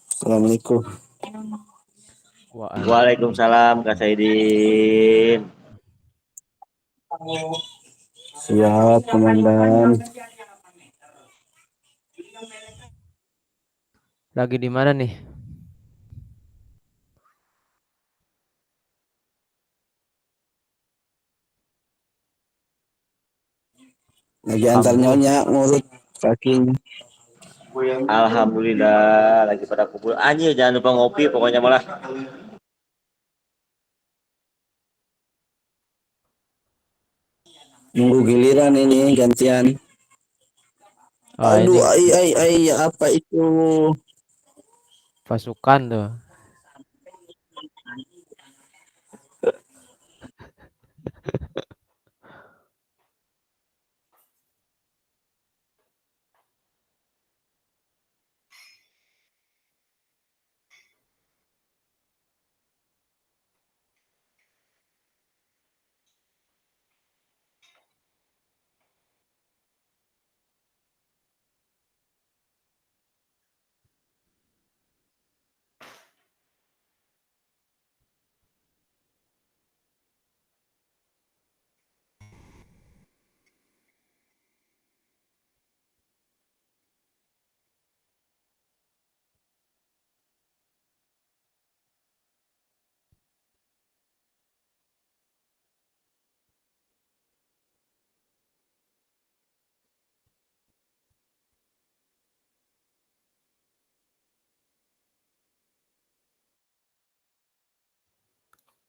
Assalamualaikum. Waalaikumsalam Kak Saidin. Siap, Komandan. Lagi di mana nih? Lagi antar Kambuh. nyonya ngurut kakinya. Alhamdulillah lagi pada kumpul. Anjir jangan lupa ngopi pokoknya malah. Nunggu giliran ini gantian. Oh, Aduh, ini ai, apa itu? pasukan tuh.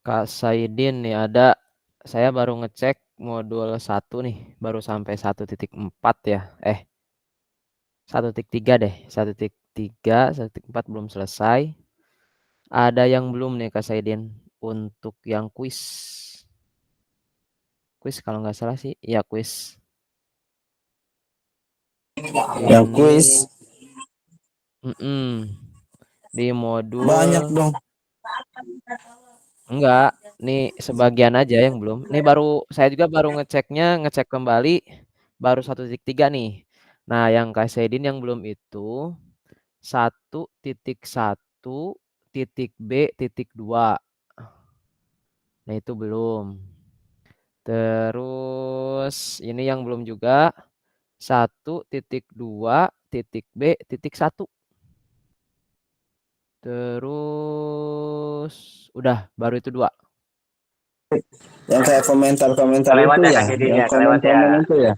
Kak Saidin nih ada, saya baru ngecek modul 1 nih, baru sampai 1.4 ya. 1.3 deh. 1.3, 1.4 belum selesai. Ada yang belum nih Kak Saidin untuk yang kuis. Kuis kalau nggak salah sih, iya kuis. Yang Ini kuis di modul. banyak dong. Enggak, nih sebagian aja yang belum. Nih saya juga baru ngecek kembali baru 1.3 nih. Nah, yang Kak Saidin yang belum itu 1.1.B.2. Nah, itu belum. Terus ini yang belum juga 1.2.B.1. Terus udah baru itu dua. Yang kayak komentar-komentar Kelewat itu ya ya, Kak Saidin yang ya, kelewat ya. komen-komen itu ya.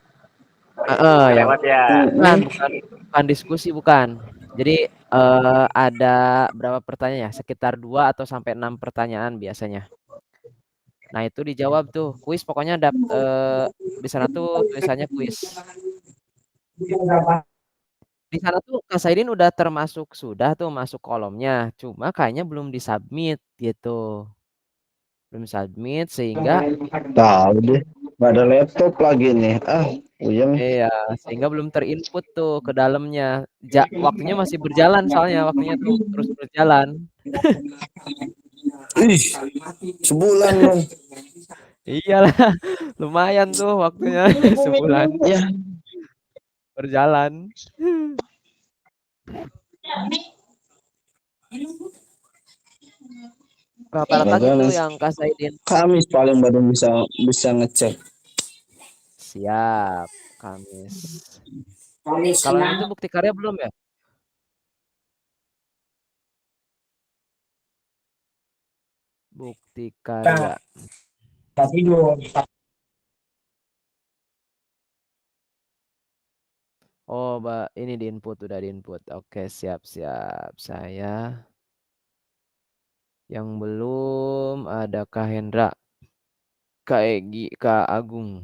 Yang Kelewat ya. bukan, Mm-mm. bukan diskusi bukan. Jadi ada berapa pertanyaan ya? Sekitar 2 atau sampai 6 pertanyaan biasanya. Nah, itu dijawab tuh. Kuis pokoknya di sana tuh tulisannya kuis. Di sana tuh Kak Saidin udah termasuk sudah tuh masuk kolomnya. Cuma kayaknya belum disubmit gitu. Belum submit sehingga Tahu deh, nggak ada laptop lagi nih. Uyang. iya, sehingga belum terinput tuh ke dalamnya. Waktunya masih berjalan soalnya waktunya tuh terus berjalan. Ih, sebulan dong. Iyalah, lumayan tuh waktunya sebulan Ya, berjalan. Rata-rata gagal gitu nih. yang Kak Saidin. Kamis paling baru bisa bisa ngecek. Siap, Kamis. Kalau yang itu bukti karya belum ya? Bukti karya. Oh, ini di input udah di input. Oke, siap-siap. Saya yang belum ada Kak Hendra, Kak Egi, Kak Agung.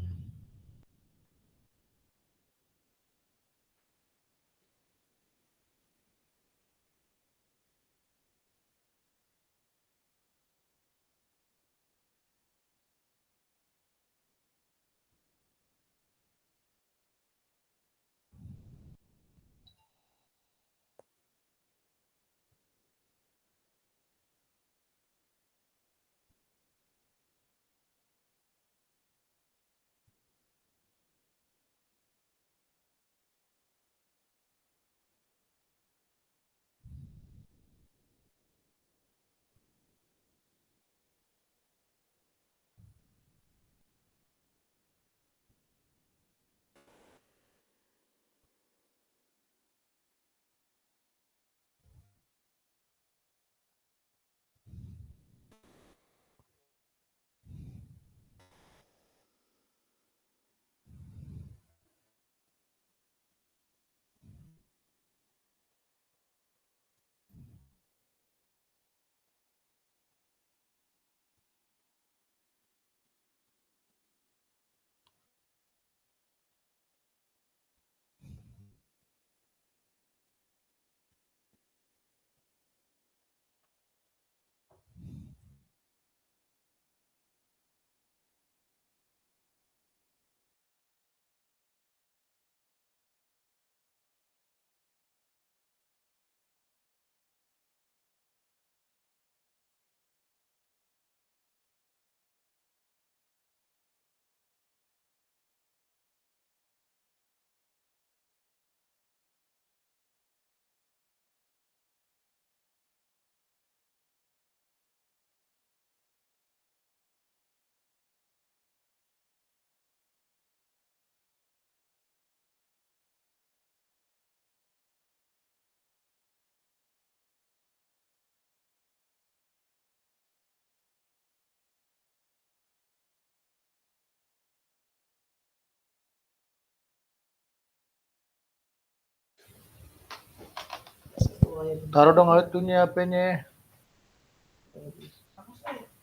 Taruh dong itunya HP-nya.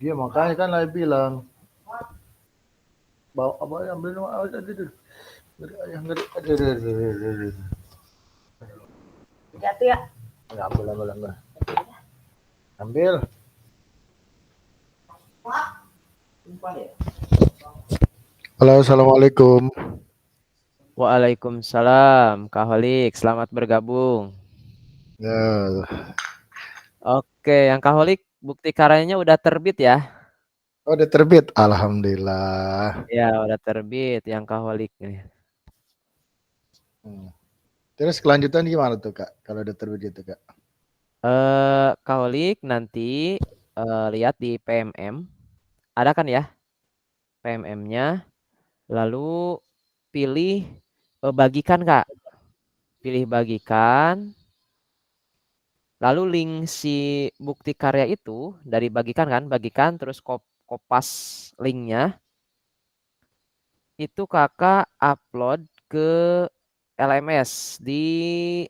Iya makanya kan saya bilang. Bawa apa ambil yang ngeri. Jatuh ya. Ambil. Ambil. Halo, assalamualaikum. Waalaikumsalam, Kak Holik. Selamat bergabung. Ya. Oke, yang Kak Holik bukti karyanya udah terbit ya? Oh, udah terbit. Alhamdulillah. Ya, udah terbit yang Kak Holik nih. Terus kelanjutan gimana tuh Kak? Kalau udah terbit itu Kak? Kak Holik nanti lihat di PMM. Ada kan ya PMM-nya? Lalu pilih bagikan Kak. Pilih bagikan. Lalu link si bukti karya itu dari bagikan terus kopas linknya. Itu kakak upload ke LMS di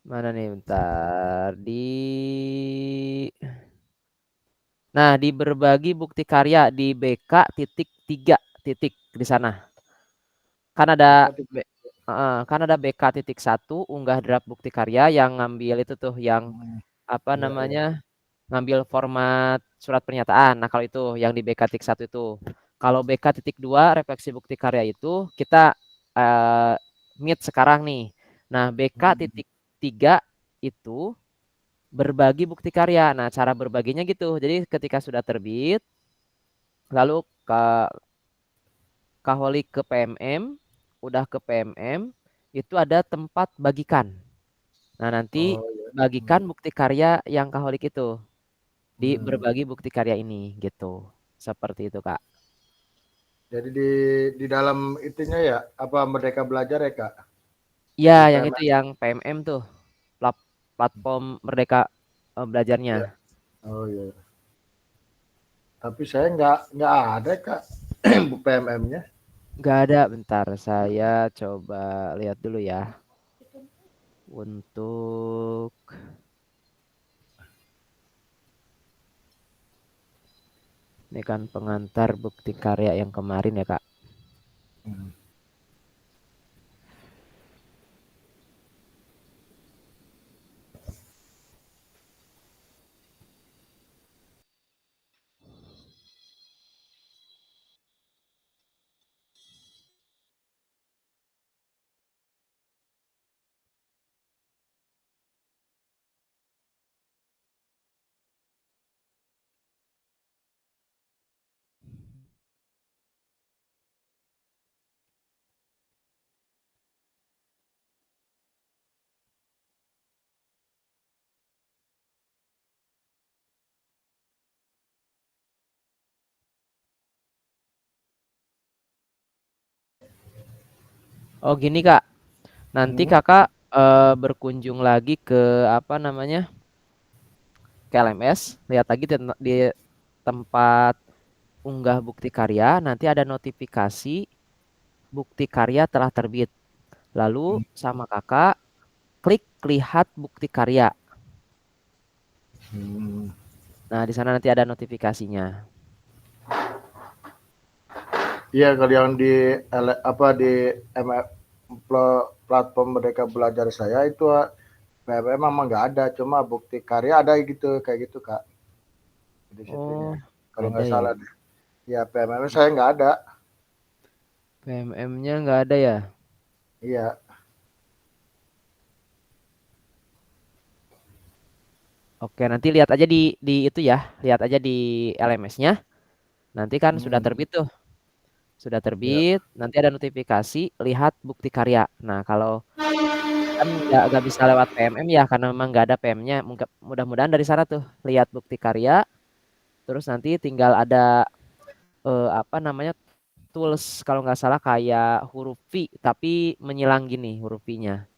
mana nih bentar nah di berbagi bukti karya di BK.3 titik di sana kan ada kan ada BK.1 unggah draft bukti karya yang ngambil itu tuh yang apa namanya ngambil format surat pernyataan. Nah, kalau itu yang di BK.1 itu. Kalau BK.2 refleksi bukti karya itu kita meet sekarang nih. Nah, BK.3 itu berbagi bukti karya. Nah, cara berbaginya gitu. Jadi ketika sudah terbit lalu Kaholik ke PMM, udah ke PMM itu ada tempat bagikan. Nah, nanti bagikan bukti karya yang Kaholik itu. Di berbagi bukti karya ini gitu. Seperti itu, Kak. Jadi di dalam itunya ya apa Merdeka Belajar ya Kak? Iya, Di yang PMM. itu yang PMM tuh. Platform Merdeka Belajarnya. Ya. Oh iya. Tapi saya nggak ada Kak PMM-nya. Nggak ada, bentar. Saya coba lihat dulu ya. Untuk ini kan pengantar bukti karya yang kemarin ya, Kak. Oh, gini, Kak. Nanti Kakak berkunjung lagi ke apa namanya? Ke LMS, lihat lagi di tempat unggah bukti karya, nanti ada notifikasi bukti karya telah terbit. Lalu sama kakak klik lihat bukti karya. Nah, di sana nanti ada notifikasinya. Iya kalau yang di platform Merdeka Belajar saya itu PMM memang nggak ada, cuma bukti karya ada gitu kayak gitu Kak. Di situnya. Kalau nggak salah deh. Ya PMM saya nggak ada. PMM-nya nggak ada ya? Iya. Oke, nanti lihat aja di itu ya, lihat aja di LMS-nya. Nanti kan sudah terbit tuh. Sudah terbit, nanti ada notifikasi lihat bukti karya. Nah, kalau kan nggak bisa lewat PMM ya karena memang nggak ada PM-nya. Mudah-mudahan dari sana tuh lihat bukti karya. Terus nanti tinggal ada apa namanya tools kalau nggak salah kayak huruf V tapi menyilang gini huruf V-nya.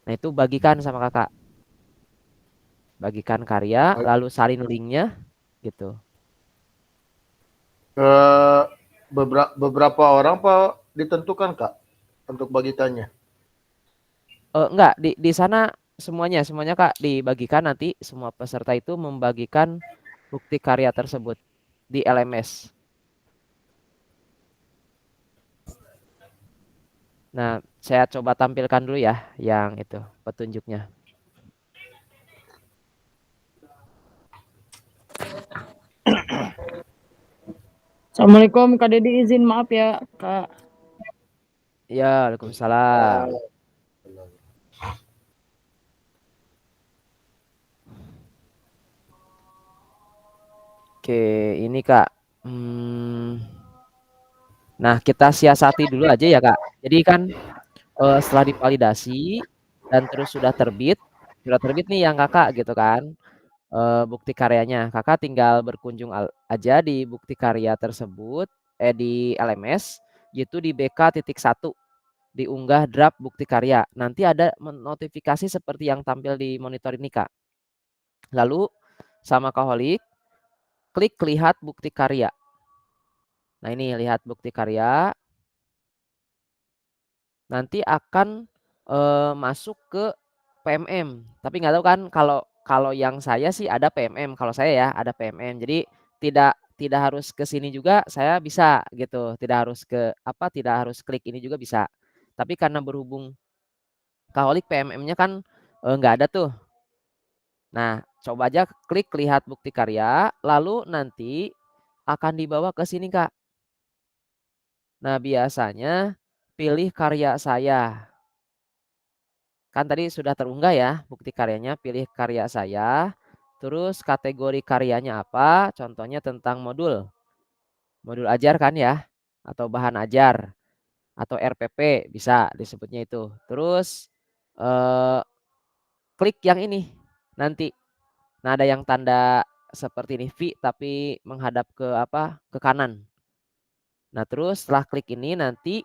Nah, itu bagikan sama kakak. Bagikan karya, lalu salin linknya gitu. Beberapa orang Pak ditentukan Kak untuk bagikannya. Enggak, di sana semuanya Kak dibagikan, nanti semua peserta itu membagikan bukti karya tersebut di LMS. Nah, saya coba tampilkan dulu ya yang itu petunjuknya. Assalamualaikum Kak Dedi, izin maaf ya Kak. Ya, waalaikumsalam. Oke, ini Kak. Nah, kita siasati dulu aja ya Kak. Jadi kan setelah divalidasi dan terus sudah terbit nih yang Kakak gitu kan. Bukti karyanya. Kakak tinggal berkunjung aja di bukti karya tersebut di LMS yaitu di BK.1 diunggah draft bukti karya. Nanti ada notifikasi seperti yang tampil di monitor ini Kak. Lalu sama Kaholik klik lihat bukti karya. Nah, ini lihat bukti karya. Nanti akan masuk ke PMM. Tapi nggak tahu kan kalau yang saya sih ada PMM. Kalau saya ya ada PMM. Jadi tidak harus ke sini juga saya bisa gitu. Tidak harus klik ini juga bisa. Tapi karena berhubung Kaholik PMM-nya kan nggak ada tuh. Nah, coba aja klik lihat bukti karya, lalu nanti akan dibawa ke sini Kak. Nah, biasanya pilih karya saya. Kan tadi sudah terunggah ya bukti karyanya, pilih karya saya. Terus kategori karyanya apa? Contohnya tentang modul. Modul ajar kan ya? Atau bahan ajar. Atau RPP bisa disebutnya itu. Terus klik yang ini nanti. Nah, ada yang tanda seperti ini V tapi menghadap ke ke kanan. Nah, terus setelah klik ini nanti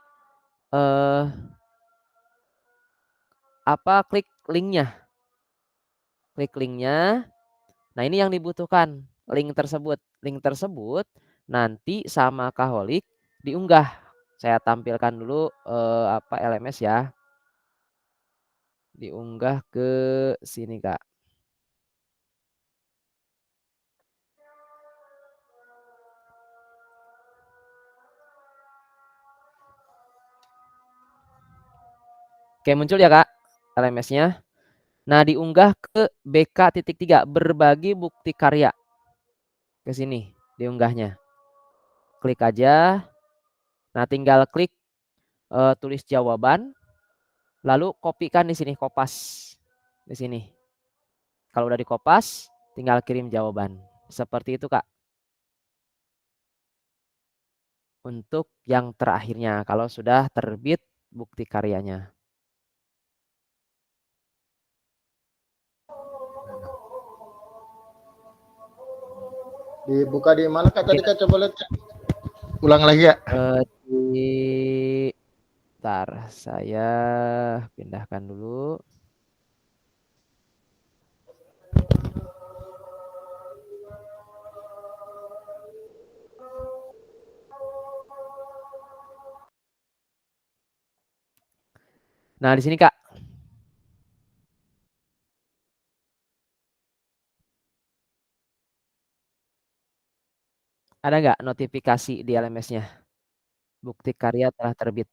klik linknya. Klik linknya. Nah, ini yang dibutuhkan link tersebut. Link tersebut nanti sama Kaholik diunggah. Saya tampilkan dulu LMS ya. Diunggah ke sini Kak. Oke, muncul ya Kak LMS-nya. Nah, diunggah ke BK.3 berbagi bukti karya. Ke sini diunggahnya. Klik aja. Nah, tinggal klik tulis jawaban. Lalu kopikan di sini, kopas. Di sini. Kalau udah dikopas, tinggal kirim jawaban. Seperti itu Kak. Untuk yang terakhirnya, kalau sudah terbit bukti karyanya. Dibuka di mana Kak tadi Kak, coba lihat Kak. Ulang lagi ya. Bentar, saya pindahkan dulu. Nah, di sini Kak. Ada nggak notifikasi di LMS-nya? Bukti karya telah terbit.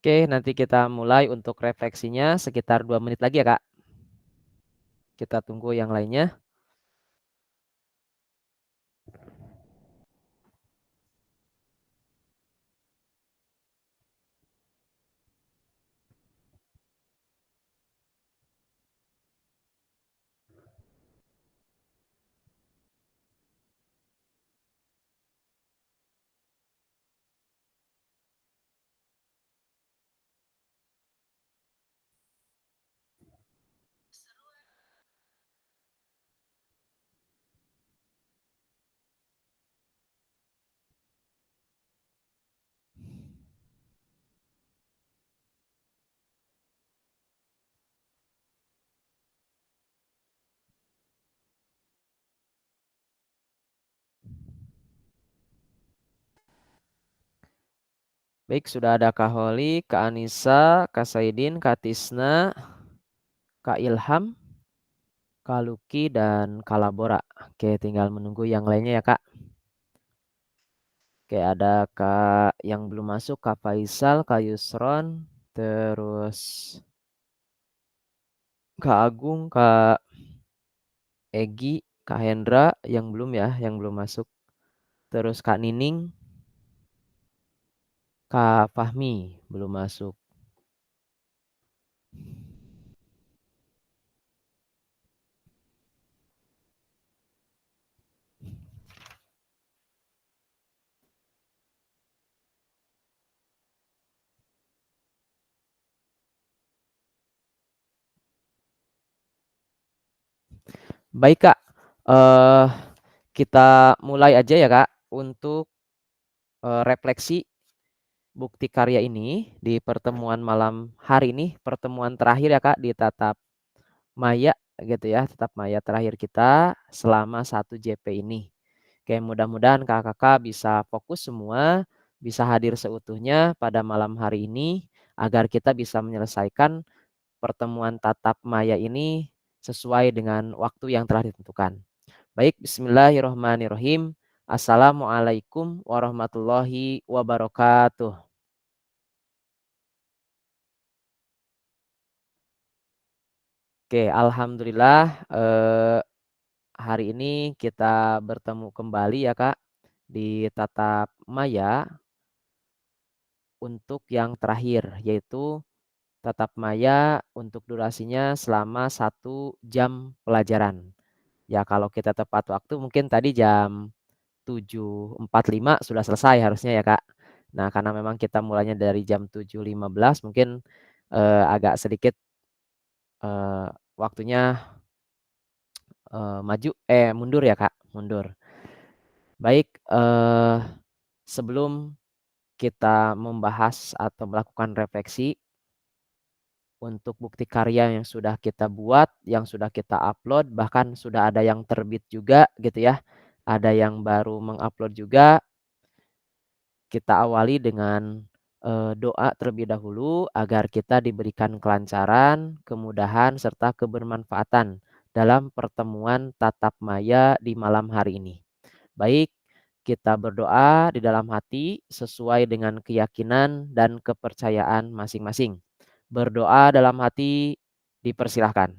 Oke, nanti kita mulai untuk refleksinya sekitar 2 menit lagi ya Kak. Kita tunggu yang lainnya. Baik, sudah ada Kak Holi, Kak Anissa, Kak Saidin, Kak Tisna, Kak Ilham, Kak Luki, dan Kak Labora. Oke, tinggal menunggu yang lainnya ya, Kak. Oke, ada Kak yang belum masuk, Kak Faisal, Kak Yusron, terus Kak Agung, Kak Egi, Kak Hendra yang belum ya, yang belum masuk. Terus Kak Nining, Kak Fahmi belum masuk. Baik Kak, kita mulai aja ya Kak untuk refleksi bukti karya ini di pertemuan malam hari ini, pertemuan terakhir ya Kak di Tatap Maya gitu ya, Tatap Maya terakhir kita selama 1 JP ini. Oke, mudah-mudahan kakak-kakak bisa fokus semua, bisa hadir seutuhnya pada malam hari ini agar kita bisa menyelesaikan pertemuan Tatap Maya ini sesuai dengan waktu yang telah ditentukan. Baik, bismillahirrahmanirrahim. Assalamualaikum warahmatullahi wabarakatuh. Oke, alhamdulillah hari ini kita bertemu kembali ya Kak di Tatap Maya untuk yang terakhir yaitu Tatap Maya untuk durasinya selama 1 jam pelajaran. Ya kalau kita tepat waktu mungkin tadi jam 7.45 sudah selesai harusnya ya Kak. Nah karena memang kita mulainya dari jam 7.15 mungkin agak sedikit waktunya mundur ya Kak, mundur. Baik, sebelum kita membahas atau melakukan refleksi untuk bukti karya yang sudah kita buat, yang sudah kita upload, bahkan sudah ada yang terbit juga gitu ya. Ada yang baru mengupload juga. Kita awali dengan doa terlebih dahulu agar kita diberikan kelancaran, kemudahan, serta kebermanfaatan dalam pertemuan Tatap Maya di malam hari ini. Baik, kita berdoa di dalam hati sesuai dengan keyakinan dan kepercayaan masing-masing. Berdoa dalam hati dipersilahkan.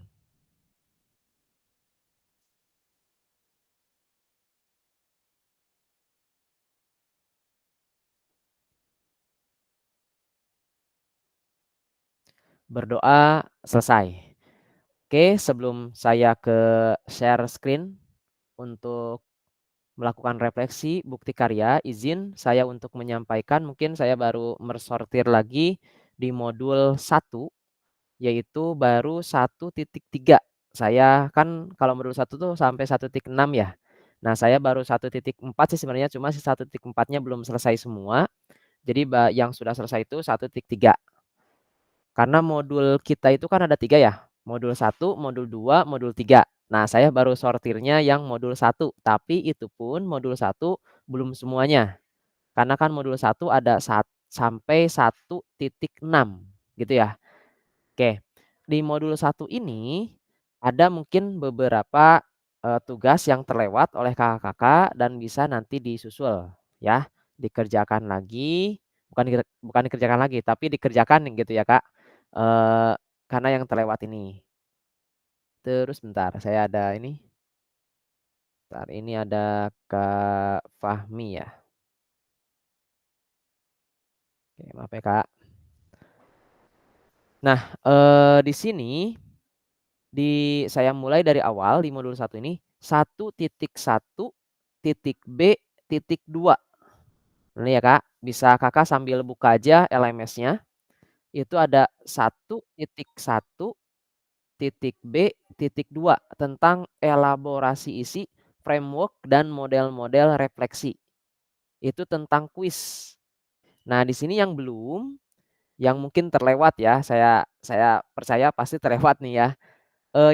Berdoa selesai. Oke, sebelum saya ke share screen untuk melakukan refleksi bukti karya, izin saya untuk menyampaikan mungkin saya baru mersortir lagi di modul 1 yaitu baru 1.3. Saya kan kalau modul 1 tuh sampai 1.6 ya. Nah, saya baru 1.4 sih sebenarnya cuma si 1.4-nya belum selesai semua. Jadi yang sudah selesai itu 1.3. Karena modul kita itu kan ada 3 ya. Modul 1, modul 2, modul 3. Nah, saya baru sortirnya yang modul 1, tapi itu pun modul 1 belum semuanya. Karena kan modul 1 ada sampai 1.6 gitu ya. Oke, di modul 1 ini ada mungkin beberapa tugas yang terlewat oleh kakak-kakak dan bisa nanti disusul ya, dikerjakan lagi, bukan dikerjakan lagi, tapi dikerjakan gitu ya Kak, karena yang terlewat ini. Terus bentar, saya ada ini. Bentar, ini ada Kak Fahmi ya. Oke, maaf ya Kak. Nah, di sini saya mulai dari awal di modul 1 ini 1.1.b.2. Ini ya Kak, bisa Kakak sambil buka aja LMS-nya. Itu ada 1.1.b.2 tentang elaborasi isi, framework dan model-model refleksi. Itu tentang kuis. Nah, di sini yang belum, yang mungkin terlewat ya, saya percaya pasti terlewat nih ya.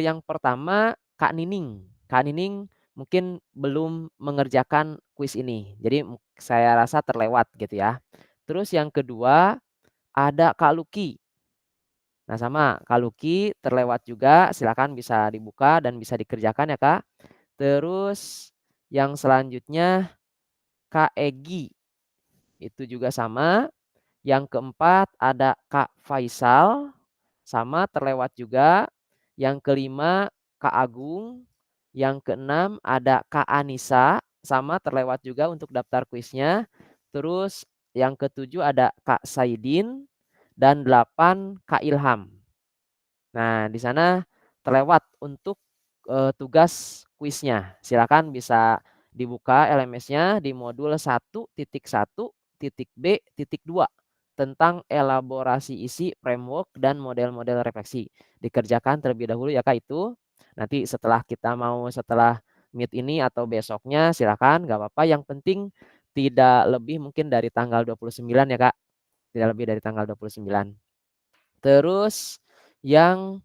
Yang pertama Kak Nining. Kak Nining mungkin belum mengerjakan kuis ini. Jadi saya rasa terlewat gitu ya. Terus yang kedua ada Kak Luki. Nah sama Kak Luki terlewat juga, silakan bisa dibuka dan bisa dikerjakan ya Kak. Terus yang selanjutnya Kak Egi, itu juga sama. Yang keempat ada Kak Faisal, sama terlewat juga. Yang kelima Kak Agung. Yang keenam ada Kak Anissa, sama terlewat juga untuk daftar kuisnya. Terus yang ketujuh ada Kak Saidin dan 8 Kak Ilham. Nah, di sana terlewat untuk tugas kuisnya. Silakan bisa dibuka LMS-nya di modul 1.1.B.2 tentang elaborasi isi framework dan model-model refleksi. Dikerjakan terlebih dahulu ya Kak itu. Nanti setelah meet ini atau besoknya silakan nggak apa-apa. Yang penting tidak lebih mungkin dari tanggal 29 ya Kak. Tidak lebih dari tanggal 29. Terus yang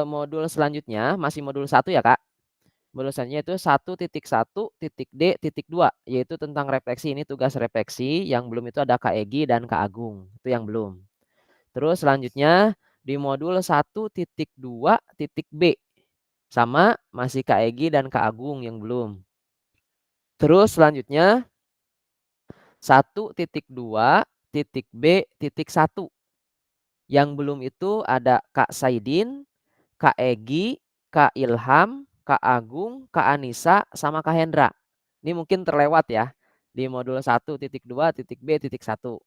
modul selanjutnya masih modul 1 ya Kak. Modul selanjutnya itu 1.1.D.2 yaitu tentang refleksi. Ini tugas refleksi, yang belum itu ada Kak Egi dan Kak Agung. Itu yang belum. Terus selanjutnya di modul 1.2.B sama masih Kak Egi dan Kak Agung yang belum. Terus selanjutnya 1.2.B.1 yang belum itu ada Kak Saidin, Kak Egi, Kak Ilham, Kak Agung, Kak Anissa, sama Kak Hendra. Ini mungkin terlewat ya di modul 1.2.B.1.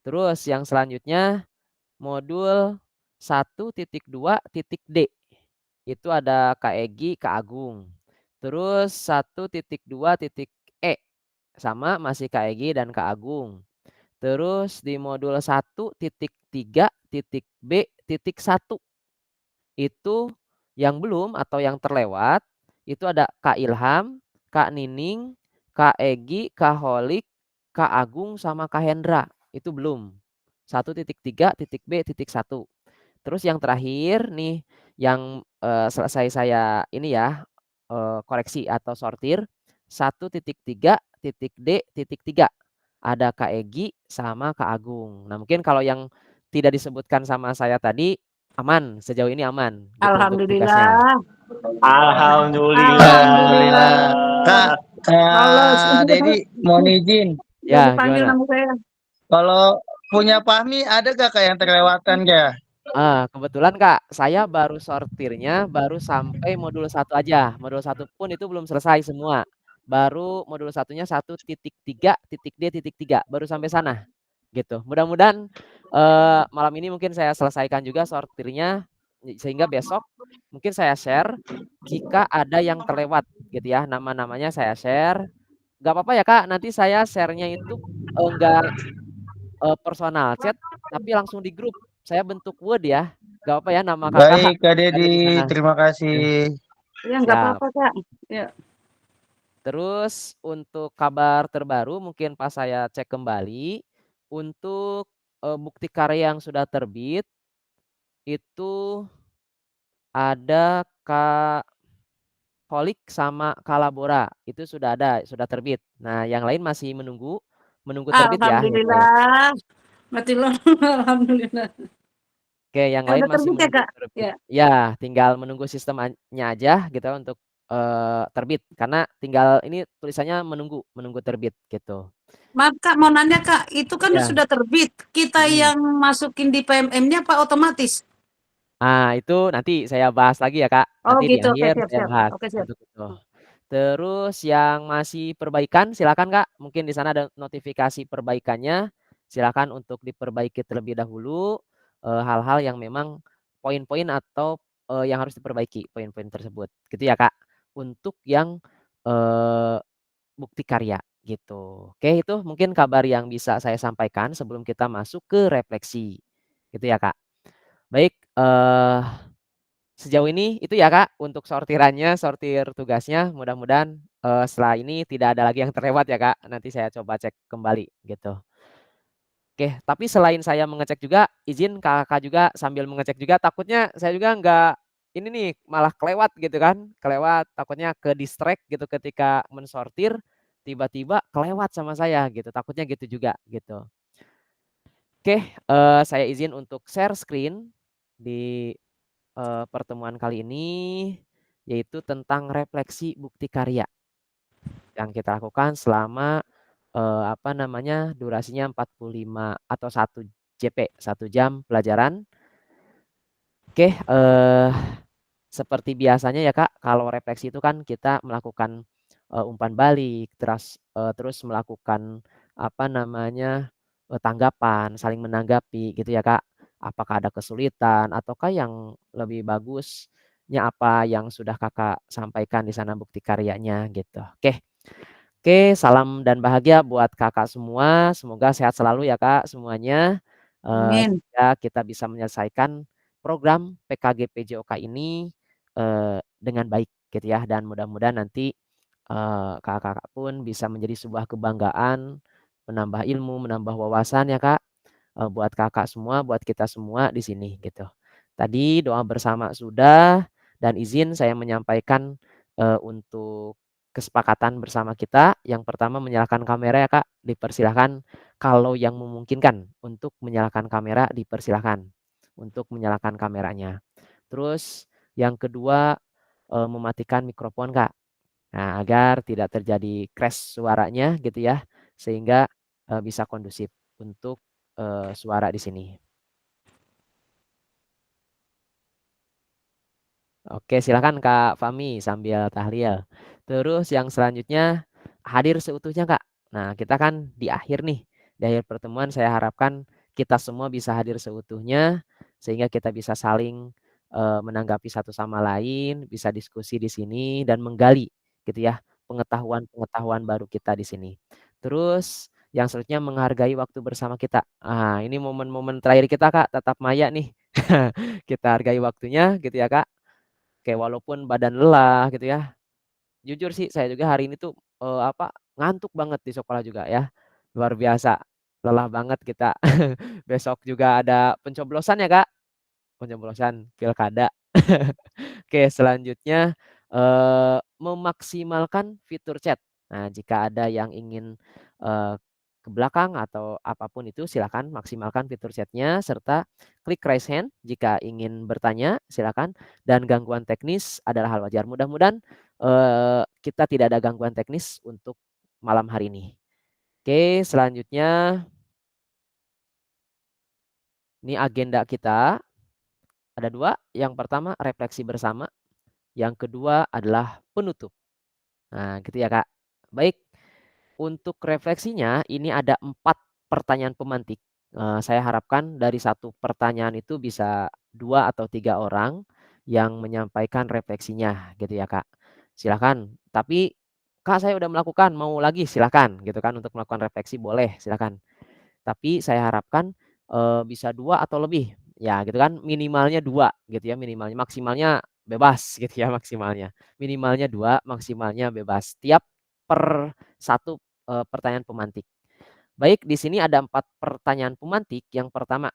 Terus yang selanjutnya modul 1.2.D. Itu ada Kak Egi, Kak Agung. Terus 1.2.E sama masih Kak Egi dan Kak Agung. Terus di modul 1.3.B.1 itu yang belum atau yang terlewat itu ada Kak Ilham, Kak Nining, Kak Egi, Kak Holik, Kak Agung sama Kak Hendra. Itu belum. 1.3.B.1. Terus yang terakhir nih yang selesai saya ini ya koreksi atau sortir 1.3.D.3. Ada Kak Egi sama Kak Agung. Nah, mungkin kalau yang tidak disebutkan sama saya tadi aman, sejauh ini aman gitu untuk tugasnya. Alhamdulillah. Alhamdulillah. Kak, Dedi mohon izin. Ya, Dipanggil gimana? nama saya. Kalau punya Fahmi ada gak Kak yang terlewatan Kak? Kebetulan Kak, saya baru sortirnya baru sampai modul 1 aja. Modul 1 pun itu belum selesai semua. Baru modul 1-nya 1.3.D.3 baru sampai sana. Gitu. Mudah-mudahan malam ini mungkin saya selesaikan juga sortirnya sehingga besok mungkin saya share jika ada yang terlewat gitu ya. Nama-namanya saya share. Gak apa-apa ya Kak, nanti saya share-nya itu enggak personal chat tapi langsung di grup. Saya bentuk Word ya. Gak apa ya nama kakak Baik Kak ada di Dedi, sana. terima kasih. Ya nggak Siap. apa-apa Kak. Ya. Terus untuk kabar terbaru mungkin pas saya cek kembali untuk bukti karya yang sudah terbit itu ada Kak Holik sama Kalabora itu sudah ada, sudah terbit. Nah, yang lain masih menunggu terbit ya gitu. Alhamdulillah. Mati loh. Alhamdulillah. Oke, yang Ya lain udah masih terbit ya menunggu Kak. terbit. Ya. Ya, tinggal menunggu sistemnya aja gitu untuk terbit karena tinggal ini tulisannya menunggu terbit gitu. Maaf Kak, mau nanya Kak, itu kan Ya. sudah terbit. Kita yang masukin di PMM-nya Pak otomatis? Itu nanti saya bahas lagi ya Kak. Oh Nanti di gitu, oke akhir siap saya siap. bahas Oke siap. untuk itu. Terus yang masih perbaikan silakan Kak. Mungkin di sana ada notifikasi perbaikannya. Silakan untuk diperbaiki terlebih dahulu hal-hal yang memang poin-poin atau yang harus diperbaiki poin-poin tersebut. Gitu ya Kak. Untuk yang bukti karya gitu. Oke, itu mungkin kabar yang bisa saya sampaikan sebelum kita masuk ke refleksi. Gitu ya Kak. Baik, sejauh ini itu ya Kak untuk sortirannya, sortir tugasnya. Mudah-mudahan setelah ini tidak ada lagi yang terlewat ya Kak. Nanti saya coba cek kembali gitu. Oke, tapi selain saya mengecek juga, izin Kakak juga sambil mengecek juga. Takutnya saya juga nggak ini nih malah kelewat gitu kan. Kelewat, takutnya ke distract gitu ketika mensortir. tiba-tiba kelewat sama saya gitu, takutnya gitu juga gitu. Oke, saya izin untuk share screen di, pertemuan kali ini, yaitu tentang refleksi bukti karya yang kita lakukan selama, durasinya 45 atau 1 JP, 1 jam pelajaran. Oke, seperti biasanya ya Kak, kalau refleksi itu kan kita melakukan, umpan balik, terus melakukan tanggapan, saling menanggapi gitu ya Kak. Apakah ada kesulitan ataukah yang lebih bagusnya apa yang sudah Kakak sampaikan di sana bukti karyanya gitu. Oke, salam dan bahagia buat Kakak semua, semoga sehat selalu ya Kak semuanya, Amin. sehingga kita bisa menyelesaikan program PKG PJOK ini, dengan baik gitu ya, dan mudah-mudahan nanti, Kakak-kakak pun bisa menjadi sebuah kebanggaan, menambah ilmu, menambah wawasan ya Kak, buat Kakak semua, buat kita semua di sini gitu. Tadi doa bersama sudah, dan izin saya menyampaikan, untuk kesepakatan bersama kita, yang pertama menyalakan kamera ya Kak, dipersilahkan kalau yang memungkinkan untuk menyalakan kamera dipersilahkan untuk menyalakan kameranya. Terus yang kedua, mematikan mikrofon Kak. Nah, agar tidak terjadi crash suaranya gitu ya, sehingga, bisa kondusif untuk, suara di sini. Oke, silakan Kak Fahmi sambil tahlil. Terus yang selanjutnya hadir seutuhnya Kak. Nah, kita kan di akhir nih, di akhir pertemuan saya harapkan kita semua bisa hadir seutuhnya sehingga kita bisa saling, menanggapi satu sama lain, bisa diskusi di sini dan menggali gitu ya, pengetahuan-pengetahuan baru kita di sini. Terus yang selanjutnya menghargai waktu bersama kita. Ah, ini momen-momen terakhir kita Kak, tatap maya nih. Kita hargai waktunya gitu ya Kak. Kayak walaupun badan lelah gitu ya, jujur sih saya juga hari ini tuh, ngantuk banget di sekolah juga ya, luar biasa, lelah banget kita. Besok juga ada pencoblosan ya, Kak, pencoblosan pilkada. Oke, selanjutnya, memaksimalkan fitur chat. Nah, jika ada yang ingin, eee, ke belakang atau apapun itu silakan maksimalkan fitur chat-nya serta klik raise hand jika ingin bertanya silakan, dan gangguan teknis adalah hal wajar. Mudah-mudahan, kita tidak ada gangguan teknis untuk malam hari ini. Oke, selanjutnya ini agenda kita ada 2, yang pertama refleksi bersama, yang kedua adalah penutup. Nah, gitu ya, Kak. Baik, untuk refleksinya ini ada 4 pertanyaan pemantik. Saya harapkan dari satu pertanyaan itu bisa 2 atau 3 orang yang menyampaikan refleksinya gitu ya, Kak. Silakan, tapi, "Kak, saya udah melakukan, mau lagi?" Silakan gitu kan, untuk melakukan refleksi boleh, silakan. Tapi saya harapkan, bisa 2 atau lebih, ya gitu kan, minimalnya 2 gitu ya, minimalnya, maksimalnya bebas gitu ya maksimalnya. Minimalnya 2, maksimalnya bebas, tiap per 1, pertanyaan pemantik. Baik, di sini ada 4 pertanyaan pemantik. Yang pertama,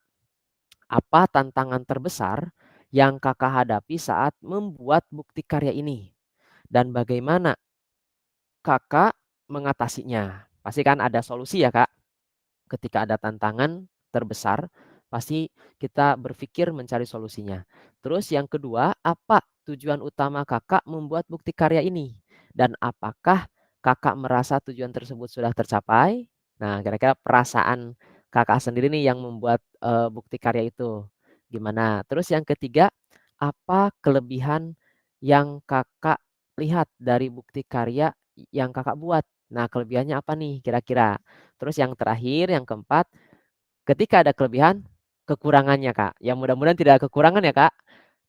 apa tantangan terbesar yang Kakak hadapi saat membuat bukti karya ini? Dan bagaimana Kakak mengatasinya? Pasti kan ada solusi ya, Kak? Ketika ada tantangan terbesar, pasti kita berpikir mencari solusinya. Terus yang kedua, apa tujuan utama Kakak membuat bukti karya ini? Dan apakah Kakak merasa tujuan tersebut sudah tercapai? Nah, kira-kira perasaan Kakak sendiri nih yang membuat, bukti karya itu, gimana? Terus yang ketiga, apa kelebihan yang Kakak lihat dari bukti karya yang Kakak buat? Nah, kelebihannya apa nih kira-kira? Terus yang terakhir, yang keempat, ketika ada kelebihan, kekurangannya, Kak. Yang mudah-mudahan tidak ada kekurangan ya, Kak.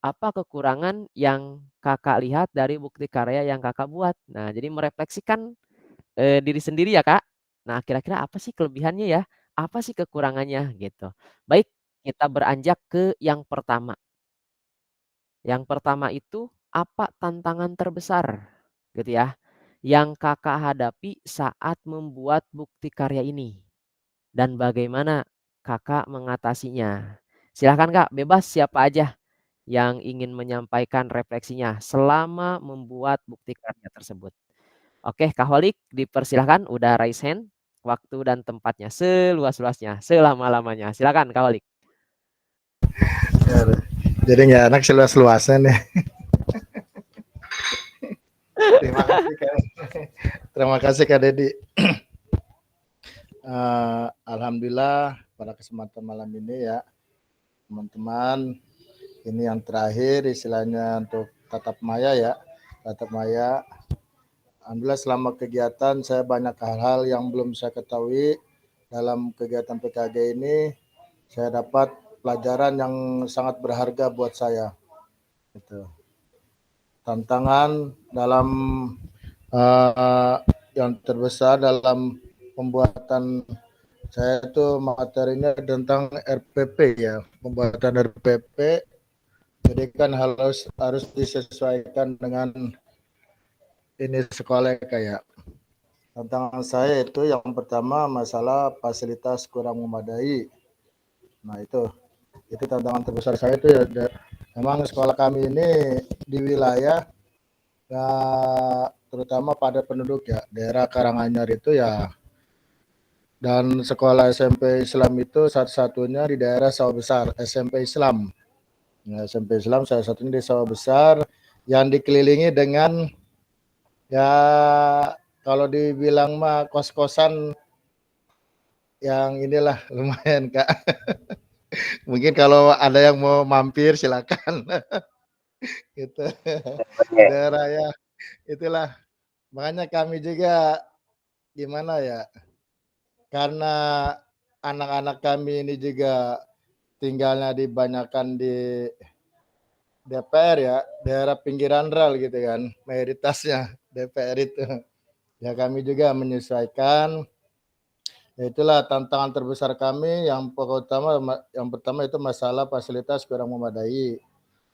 Apa kekurangan yang Kakak lihat dari bukti karya yang Kakak buat? Nah, jadi merefleksikan, diri sendiri ya, Kak. Nah, kira-kira apa sih kelebihannya ya? Apa sih kekurangannya? Gitu. Baik, kita beranjak ke yang pertama. Yang pertama itu, apa tantangan terbesar? Gitu ya, yang Kakak hadapi saat membuat bukti karya ini? Dan bagaimana Kakak mengatasinya? Silahkan Kak, bebas siapa aja yang ingin menyampaikan refleksinya selama membuat bukti karya tersebut. Oke, Kak Holik dipersilahkan udah raise hand. Waktu dan tempatnya seluas-luasnya, selama-lamanya. Silakan Kak Holik. Ya, jadi nggak enak seluas-luasnya nih. Terima kasih Kak Dedi. Alhamdulillah pada kesempatan malam ini ya teman-teman, ini yang terakhir istilahnya untuk tatap maya ya. Tatap maya, alhamdulillah selama kegiatan saya banyak hal-hal yang belum saya ketahui dalam kegiatan PKG ini. Saya dapat pelajaran yang sangat berharga buat saya. Gitu. Tantangan dalam yang terbesar dalam pembuatan saya itu materinya tentang RPP ya, pembuatan RPP. Jadi kan harus disesuaikan dengan ini sekolah kayak. Tantangan saya itu yang pertama masalah fasilitas kurang memadai. Nah itu tantangan terbesar saya itu ya. Memang sekolah kami ini di wilayah ya, terutama pada penduduk ya daerah Karanganyar itu ya, dan sekolah SMP Islam itu satu-satunya di daerah Sawah Besar, SMP Islam. Ya, SMP Islam salah satunya di Sawah Besar yang dikelilingi dengan ya kalau dibilang mah kos-kosan yang inilah lumayan Kak. Mungkin kalau ada yang mau mampir silakan. Gitu. Daerah ya itulah. Makanya kami juga gimana ya? Karena anak-anak kami ini juga tinggalnya dibanyakan di DPR ya, daerah pinggiran rel gitu kan, mayoritasnya DPR itu. Ya kami juga menyesuaikan. Ya, itulah tantangan terbesar kami yang pertama itu masalah fasilitas kurang memadai.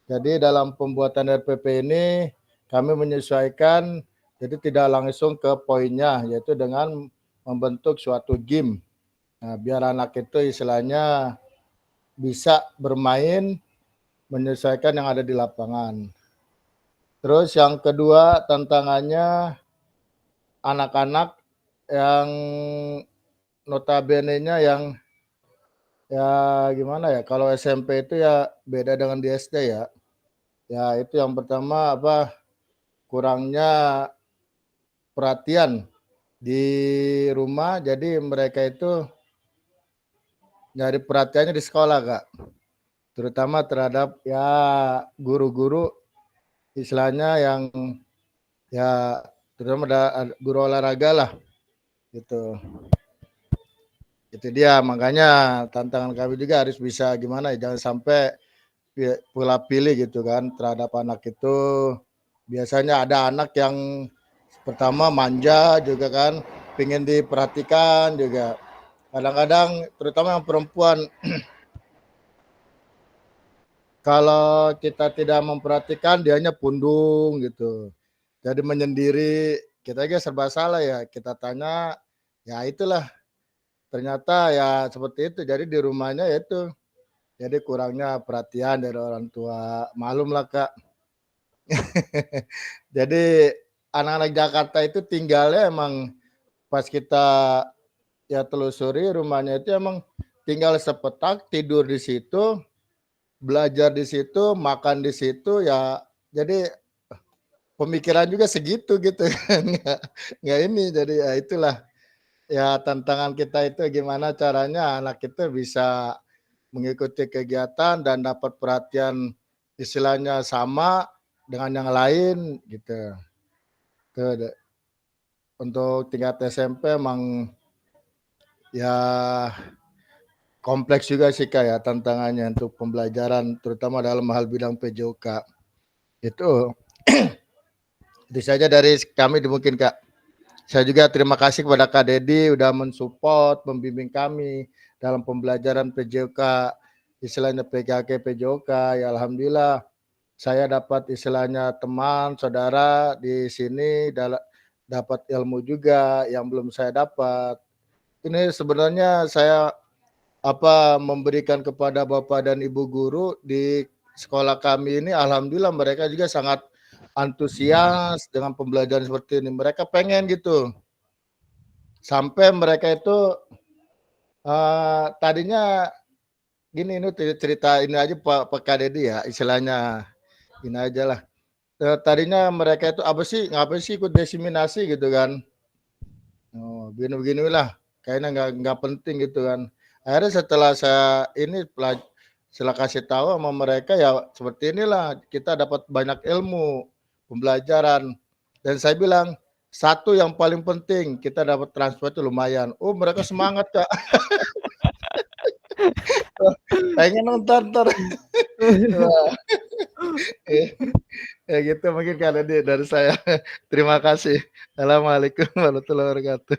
Jadi dalam pembuatan RPP ini kami menyesuaikan, jadi tidak langsung ke poinnya, yaitu dengan membentuk suatu game. Nah, biar anak itu istilahnya bisa bermain menyesuaikan yang ada di lapangan. Terus yang kedua tantangannya anak-anak yang notabene-nya yang ya gimana ya, kalau SMP itu ya beda dengan di SD ya. Ya itu yang pertama kurangnya perhatian di rumah, jadi mereka itu nyari perhatiannya di sekolah Kak. Terutama terhadap ya guru-guru istilahnya yang ya terutama ada guru olahraga lah gitu. Itu dia, makanya tantangan kami juga harus bisa gimana ya, jangan sampai pula pilih gitu kan terhadap anak itu. Biasanya ada anak yang pertama manja juga kan, pengen diperhatikan juga. Kadang-kadang terutama yang perempuan kalau kita tidak memperhatikan dianya pundung gitu. Jadi menyendiri, kita juga serba salah ya. Kita tanya, ya itulah. Ternyata ya seperti itu. Jadi di rumahnya itu. Jadi kurangnya perhatian dari orang tua. Malum lah Kak. Jadi anak-anak Jakarta itu tinggalnya emang pas kita ya telusuri rumahnya itu emang tinggal sepetak, tidur di situ, belajar di situ, makan di situ ya. Jadi pemikiran juga segitu gitu. nggak ini, jadi ya itulah ya tantangan kita itu gimana caranya anak itu bisa mengikuti kegiatan dan dapat perhatian istilahnya sama dengan yang lain gitu. Tuh, untuk tingkat SMP emang ya kompleks juga sih Kak ya tantangannya untuk pembelajaran terutama dalam hal bidang PJOK. Itu itu saja dari kami mungkin Kak. Saya juga terima kasih kepada Kak Dedi udah mensupport, membimbing kami dalam pembelajaran PJOK, istilahnya PKK PJOK. Ya alhamdulillah saya dapat istilahnya teman, saudara di sini dapat ilmu juga yang belum saya dapat. Ini sebenarnya saya memberikan kepada Bapak dan Ibu guru di sekolah kami ini, alhamdulillah mereka juga sangat antusias dengan pembelajaran seperti ini. Mereka pengen gitu. Sampai mereka itu tadinya gini, ini cerita ini aja Pak Kadedi ya, istilahnya ini aja lah. Tadinya mereka itu ngapain sih ikut diseminasi gitu kan. Oh, begini lah, kayaknya nggak penting gitu kan. Akhirnya setelah saya ini setelah kasih tahu sama mereka ya seperti inilah kita dapat banyak ilmu pembelajaran, dan saya bilang satu yang paling penting kita dapat transport itu lumayan. Oh, mereka semangat Kak. Pengen nonton ntar. Ya gitu mungkin kalau dari saya. Terima kasih. Assalamualaikum warahmatullahi wabarakatuh.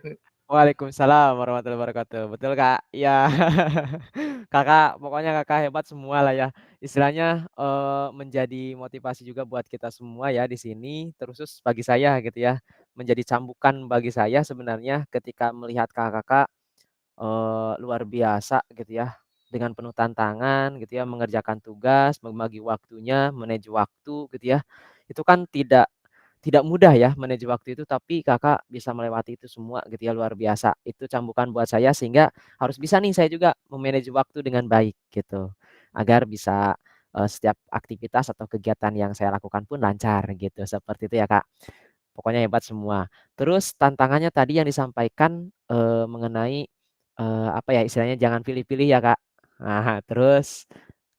Waalaikumsalam warahmatullahi wabarakatuh. Betul Kak. Ya. Kakak, pokoknya Kakak hebat semua lah ya. Istilahnya menjadi motivasi juga buat kita semua ya di sini. Terus bagi saya gitu ya, menjadi cambukan bagi saya sebenarnya ketika melihat kakak-kakak luar biasa gitu ya, dengan penuh tantangan gitu ya, mengerjakan tugas, membagi waktunya, manage waktu gitu ya. Itu kan tidak mudah ya manage waktu itu, tapi Kakak bisa melewati itu semua gitu ya, luar biasa. Itu cambukan buat saya sehingga harus bisa nih saya juga memanage waktu dengan baik gitu. Agar bisa setiap aktivitas atau kegiatan yang saya lakukan pun lancar gitu. Seperti itu ya, Kak. Pokoknya hebat semua. Terus tantangannya tadi yang disampaikan mengenai apa ya istilahnya jangan pilih-pilih ya, Kak. Nah, terus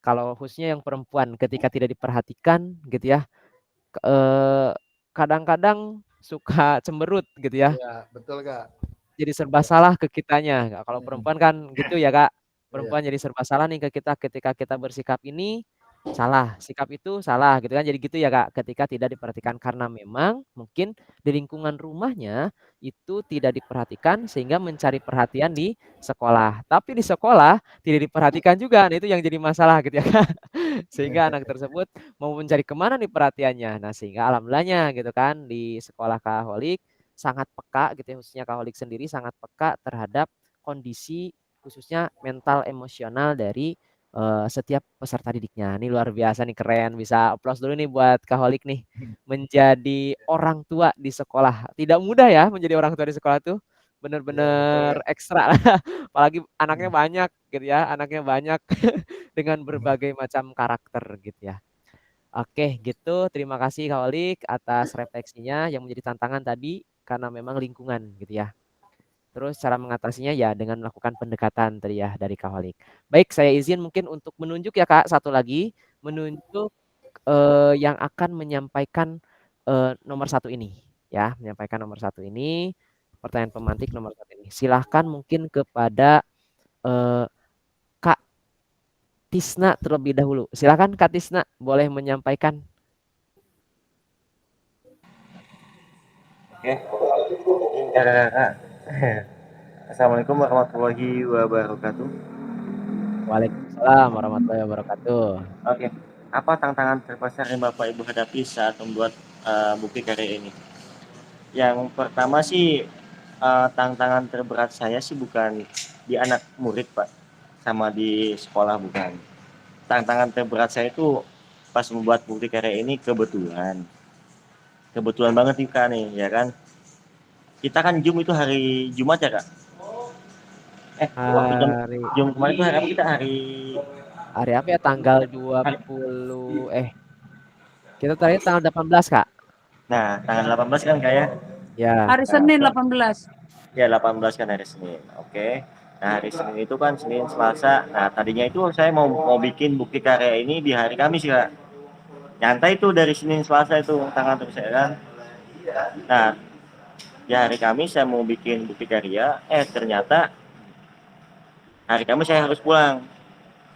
kalau khususnya yang perempuan ketika tidak diperhatikan gitu ya, eee, kadang-kadang suka cemberut gitu ya, Iya, betul Kak. jadi serba salah ke kitanya. Kalau perempuan kan gitu ya, Kak. Iya. Perempuan jadi serba salah nih ke kita ketika kita bersikap ini salah, sikap itu salah gitu kan. Jadi gitu ya, Kak, ketika tidak diperhatikan karena memang mungkin di lingkungan rumahnya itu tidak diperhatikan sehingga mencari perhatian di sekolah. Tapi di sekolah tidak diperhatikan juga. Nah, itu yang jadi masalah gitu ya, Kak. Sehingga anak tersebut mau mencari kemana nih perhatiannya. Nah, sehingga alhamdulillahnya gitu kan di sekolah Kaholik sangat peka gitu ya, khususnya Kaholik sendiri sangat peka terhadap kondisi khususnya mental emosional dari setiap peserta didiknya. Ini luar biasa nih, keren. Bisa applause dulu nih buat Kaholik nih. Menjadi orang tua di sekolah. Tidak mudah ya menjadi orang tua di sekolah tuh. Iya, betul Bener-bener ya. ekstra. Apalagi anaknya banyak gitu ya. Anaknya banyak dengan berbagai macam karakter gitu ya. Oke, gitu. Terima kasih Kaholik atas refleksinya yang menjadi tantangan tadi karena memang lingkungan gitu ya. Terus cara mengatasinya ya dengan melakukan pendekatan tadi ya dari Kaholik. Baik, saya izin mungkin untuk menunjuk ya Kak, satu lagi menunjuk yang akan menyampaikan nomor satu ini ya, menyampaikan nomor satu ini, pertanyaan pemantik nomor satu ini. Silahkan mungkin kepada eh, Kak Tisna terlebih dahulu. Silahkan Kak Tisna boleh menyampaikan. Oke. Kakak-kakak. Assalamualaikum warahmatullahi wabarakatuh. Waalaikumsalam warahmatullahi wabarakatuh. Oke. Apa tantangan terbesar yang Bapak Ibu hadapi saat membuat bukti karya ini? Yang pertama sih tantangan terberat saya sih bukan di anak murid Pak, sama di sekolah bukan. Tantangan terberat saya itu pas membuat bukti karya ini kebetulan banget nih Kak nih ya kan. Kita kan Zoom itu hari Jumat ya Kak. Waktu Zoom kemarin itu hari apa kita Hari apa ya, tanggal 20 kita terakhir tanggal 18 Kak. Nah, tanggal 18 kan Kak ya? Ya. Hari Senin 18. Ya 18 kan hari Senin. Oke. Nah, hari Senin itu kan Senin, Selasa. Nah, tadinya itu saya mau bikin bukti karya ini di hari Kamis Kak. Nyantai itu dari Senin Selasa itu tangan terus saya kan. Nah, di hari Kamis saya mau bikin bukti karya, ternyata hari Kamis saya harus pulang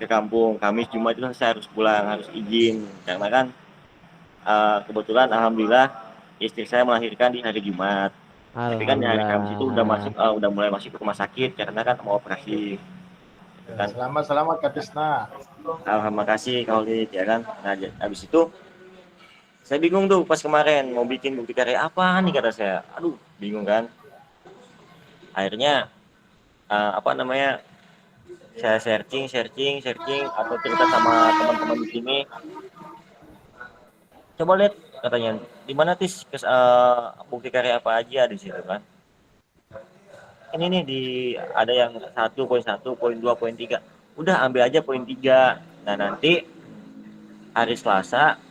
ke kampung. Kamis Jumat itu saya harus pulang, harus izin karena kan kebetulan alhamdulillah istri saya melahirkan di hari Jumat. Tapi kan di hari Kamis itu udah mulai masuk ke rumah sakit karena kan mau operasi. Kan. Selamat Kak Tisna. Alhamdulillah kasih Kaholik ya kan. Nah, habis itu saya bingung tuh pas kemarin mau bikin bukti karya apa nih kata saya. Aduh, bingung kan. Akhirnya saya searching atau cerita sama teman-teman di sini. Coba lihat katanya, di mana Tis bukti karya apa aja di situ kan. Ini nih ada yang 1.1, poin 2, poin 3. Udah ambil aja poin 3. Nah nanti hari Selasa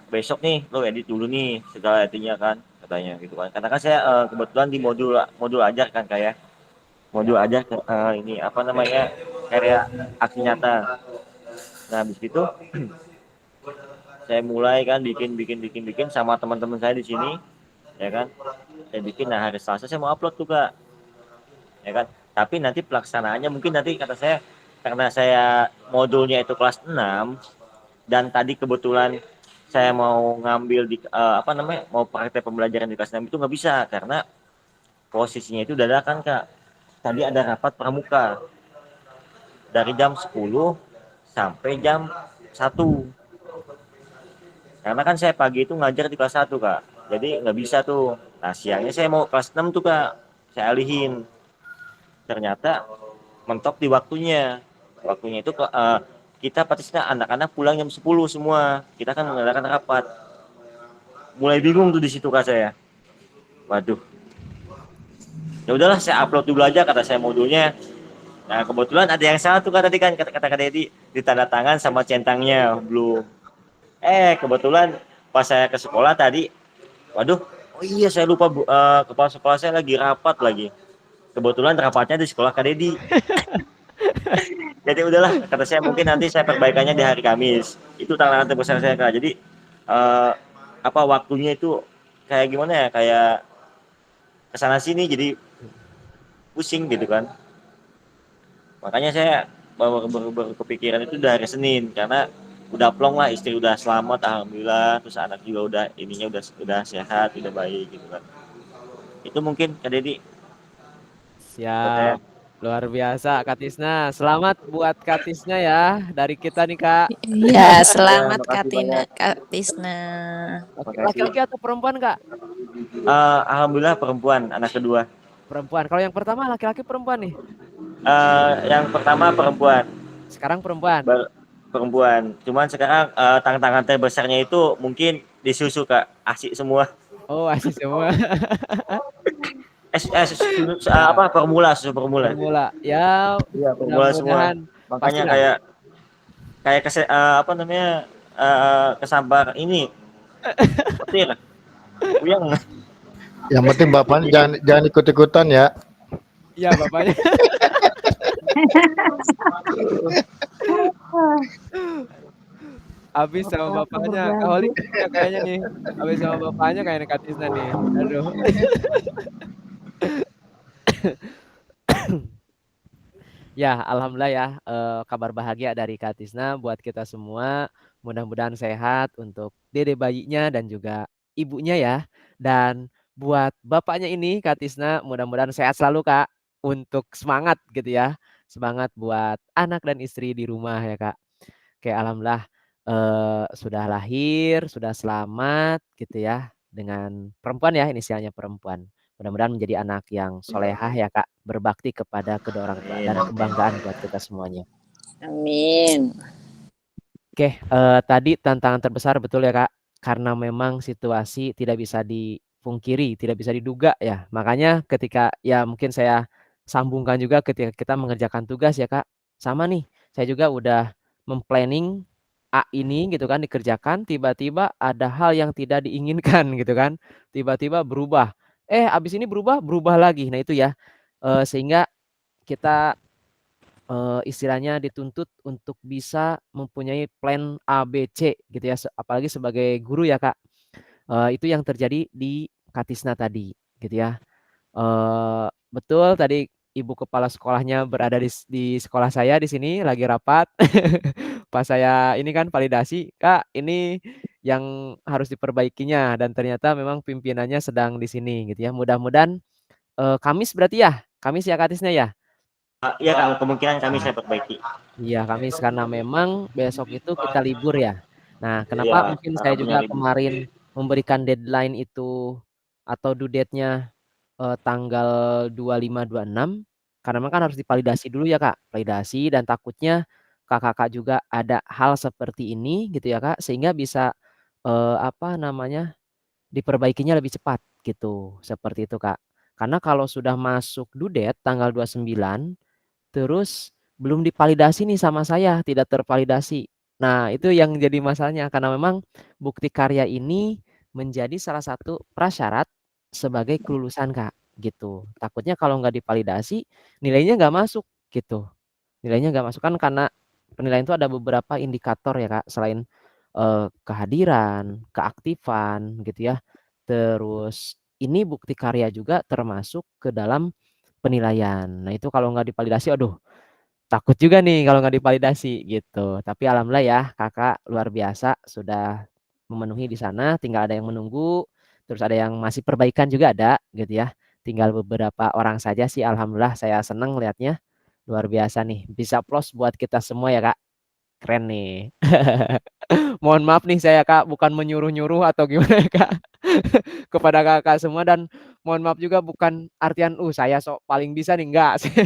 besok nih lo edit dulu nih segala editnya kan katanya gitu kan. Karena kan saya kebetulan di modul ajar kan kayak modul ajar ini apa namanya karya aksi nyata. Nah habis itu saya mulai kan bikin sama teman-teman saya di sini ya kan. Saya bikin, nah hari Selasa saya mau upload tuh Kak ya kan. Tapi nanti pelaksanaannya mungkin nanti kata saya karena saya modulnya itu kelas 6 dan tadi kebetulan saya mau ngambil di apa namanya mau praktek pembelajaran di kelas 6 itu nggak bisa karena posisinya itu dadakan Kak. Tadi ada rapat pramuka dari jam 10 sampai jam 1. Karena kan saya pagi itu ngajar di kelas 1 Kak. Jadi nggak bisa tuh. Nah siangnya saya mau kelas 6 tuh Kak. Saya alihin. Ternyata mentok di waktunya. Waktunya itu kita pastinya anak-anak pulang jam 10 semua. Kita kan mengadakan rapat. Mulai bingung tuh di situ Kak saya. Waduh. Ya udahlah saya upload dulu aja kata saya modulnya. Nah kebetulan ada yang salah tuh Kak tadi kan kata Kak Dedi ditanda tangan sama centangnya belum. Kebetulan pas saya ke sekolah tadi, waduh, oh iya saya lupa kepala sekolah saya lagi rapat lagi. Kebetulan rapatnya di sekolah Kak Dedi. Jadi udahlah, kata saya mungkin nanti saya perbaikannya di hari Kamis. Itu tantangan terbesar saya Kak. Jadi apa waktunya itu kayak gimana ya, kayak kesana sini jadi pusing gitu kan. Makanya saya baru kepikiran itu dari Senin karena udah plong lah, istri udah selamat alhamdulillah, terus anak juga udah ininya udah sehat, udah baik gitu kan. Itu mungkin Kak Dedi. Siap. Luar biasa Kak Tisna. Selamat buat Kak Tisna ya dari kita nih Kak. Iya, selamat makasih Kak Tisna. Laki-laki atau perempuan Kak? Alhamdulillah perempuan, anak kedua. Perempuan. Kalau yang pertama laki-laki perempuan nih? Yang pertama perempuan. Sekarang perempuan. Perempuan. Cuman sekarang tantangan terbesarnya itu mungkin di susu Kak, ASI semua. Oh, ASI semua. Apa susu formula. Formula. Ya, iya, formula semua. Makanya kayak apa namanya? Kesabar ini. Petir. Puyeng. Yang penting bapaknya jangan ikut-ikutan ya. Iya, bapaknya. Habis sama bapaknya, Kaholik kayaknya nih. Habis sama bapaknya kayak Kak Tisna nih. Aduh. Ya, alhamdulillah ya, kabar bahagia dari Kak Tisna buat kita semua. Mudah-mudahan sehat untuk dede bayinya dan juga ibunya ya. Dan buat bapaknya ini Kak Tisna, mudah-mudahan sehat selalu Kak. Untuk semangat gitu ya. Semangat buat anak dan istri di rumah ya Kak. Oke, alhamdulillah sudah lahir, sudah selamat gitu ya dengan perempuan ya, inisialnya perempuan. Mudah-mudahan menjadi anak yang solehah ya Kak, berbakti kepada kedua orang tua dan kebanggaan buat kita semuanya. Amin. Oke, tadi tantangan terbesar betul ya Kak, karena memang situasi tidak bisa dipungkiri, tidak bisa diduga ya. Makanya ketika ya mungkin saya sambungkan juga ketika kita mengerjakan tugas ya Kak, sama nih, saya juga udah memplanning A ini gitu kan dikerjakan, tiba-tiba ada hal yang tidak diinginkan gitu kan, tiba-tiba berubah. Abis ini berubah lagi. Nah itu ya, sehingga kita istilahnya dituntut untuk bisa mempunyai plan A, B, C gitu ya, apalagi sebagai guru ya Kak. Itu yang terjadi di Kak Tisna tadi gitu ya. Betul tadi ibu kepala sekolahnya berada di sekolah saya di sini lagi rapat. Pas saya ini kan validasi, Kak, ini yang harus diperbaikinya dan ternyata memang pimpinannya sedang di sini gitu ya. Mudah-mudahan Kamis berarti ya? Kamis ya Kak Tisna ya? Iya Kak, kemungkinan kami saya perbaiki. Iya, Kamis karena memang besok itu kita libur ya. Nah, kenapa Iya, mungkin saya juga libur. kemarin memberikan deadline itu atau due date-nya tanggal 25, 26 karena memang kan harus divalidasi dulu ya Kak. Validasi dan takutnya Kakak juga ada hal seperti ini gitu ya Kak, sehingga bisa apa namanya, diperbaikinya lebih cepat gitu, seperti itu, Kak. Karena kalau sudah masuk due date tanggal 29, terus belum divalidasi nih sama saya, tidak tervalidasi. Nah, itu yang jadi masalahnya karena memang bukti karya ini menjadi salah satu prasyarat sebagai kelulusan, Kak, gitu. Takutnya kalau nggak divalidasi, nilainya nggak masuk gitu. Nilainya nggak masuk kan karena penilaian itu ada beberapa indikator ya, Kak, selain, kehadiran, keaktifan gitu ya. Terus ini bukti karya juga termasuk ke dalam penilaian. Nah, itu kalau nggak divalidasi, aduh takut juga nih kalau nggak divalidasi gitu. Tapi alhamdulillah ya Kakak luar biasa sudah memenuhi di sana, tinggal ada yang menunggu, terus ada yang masih perbaikan juga ada gitu ya. Tinggal beberapa orang saja sih alhamdulillah saya senang lihatnya. Luar biasa nih, bisa plus buat kita semua ya Kak. Keren nih. Mohon maaf nih saya Kak, bukan menyuruh-nyuruh atau gimana ya Kak. Kepada Kakak semua dan mohon maaf juga bukan artian, saya sok paling bisa nih, enggak sih.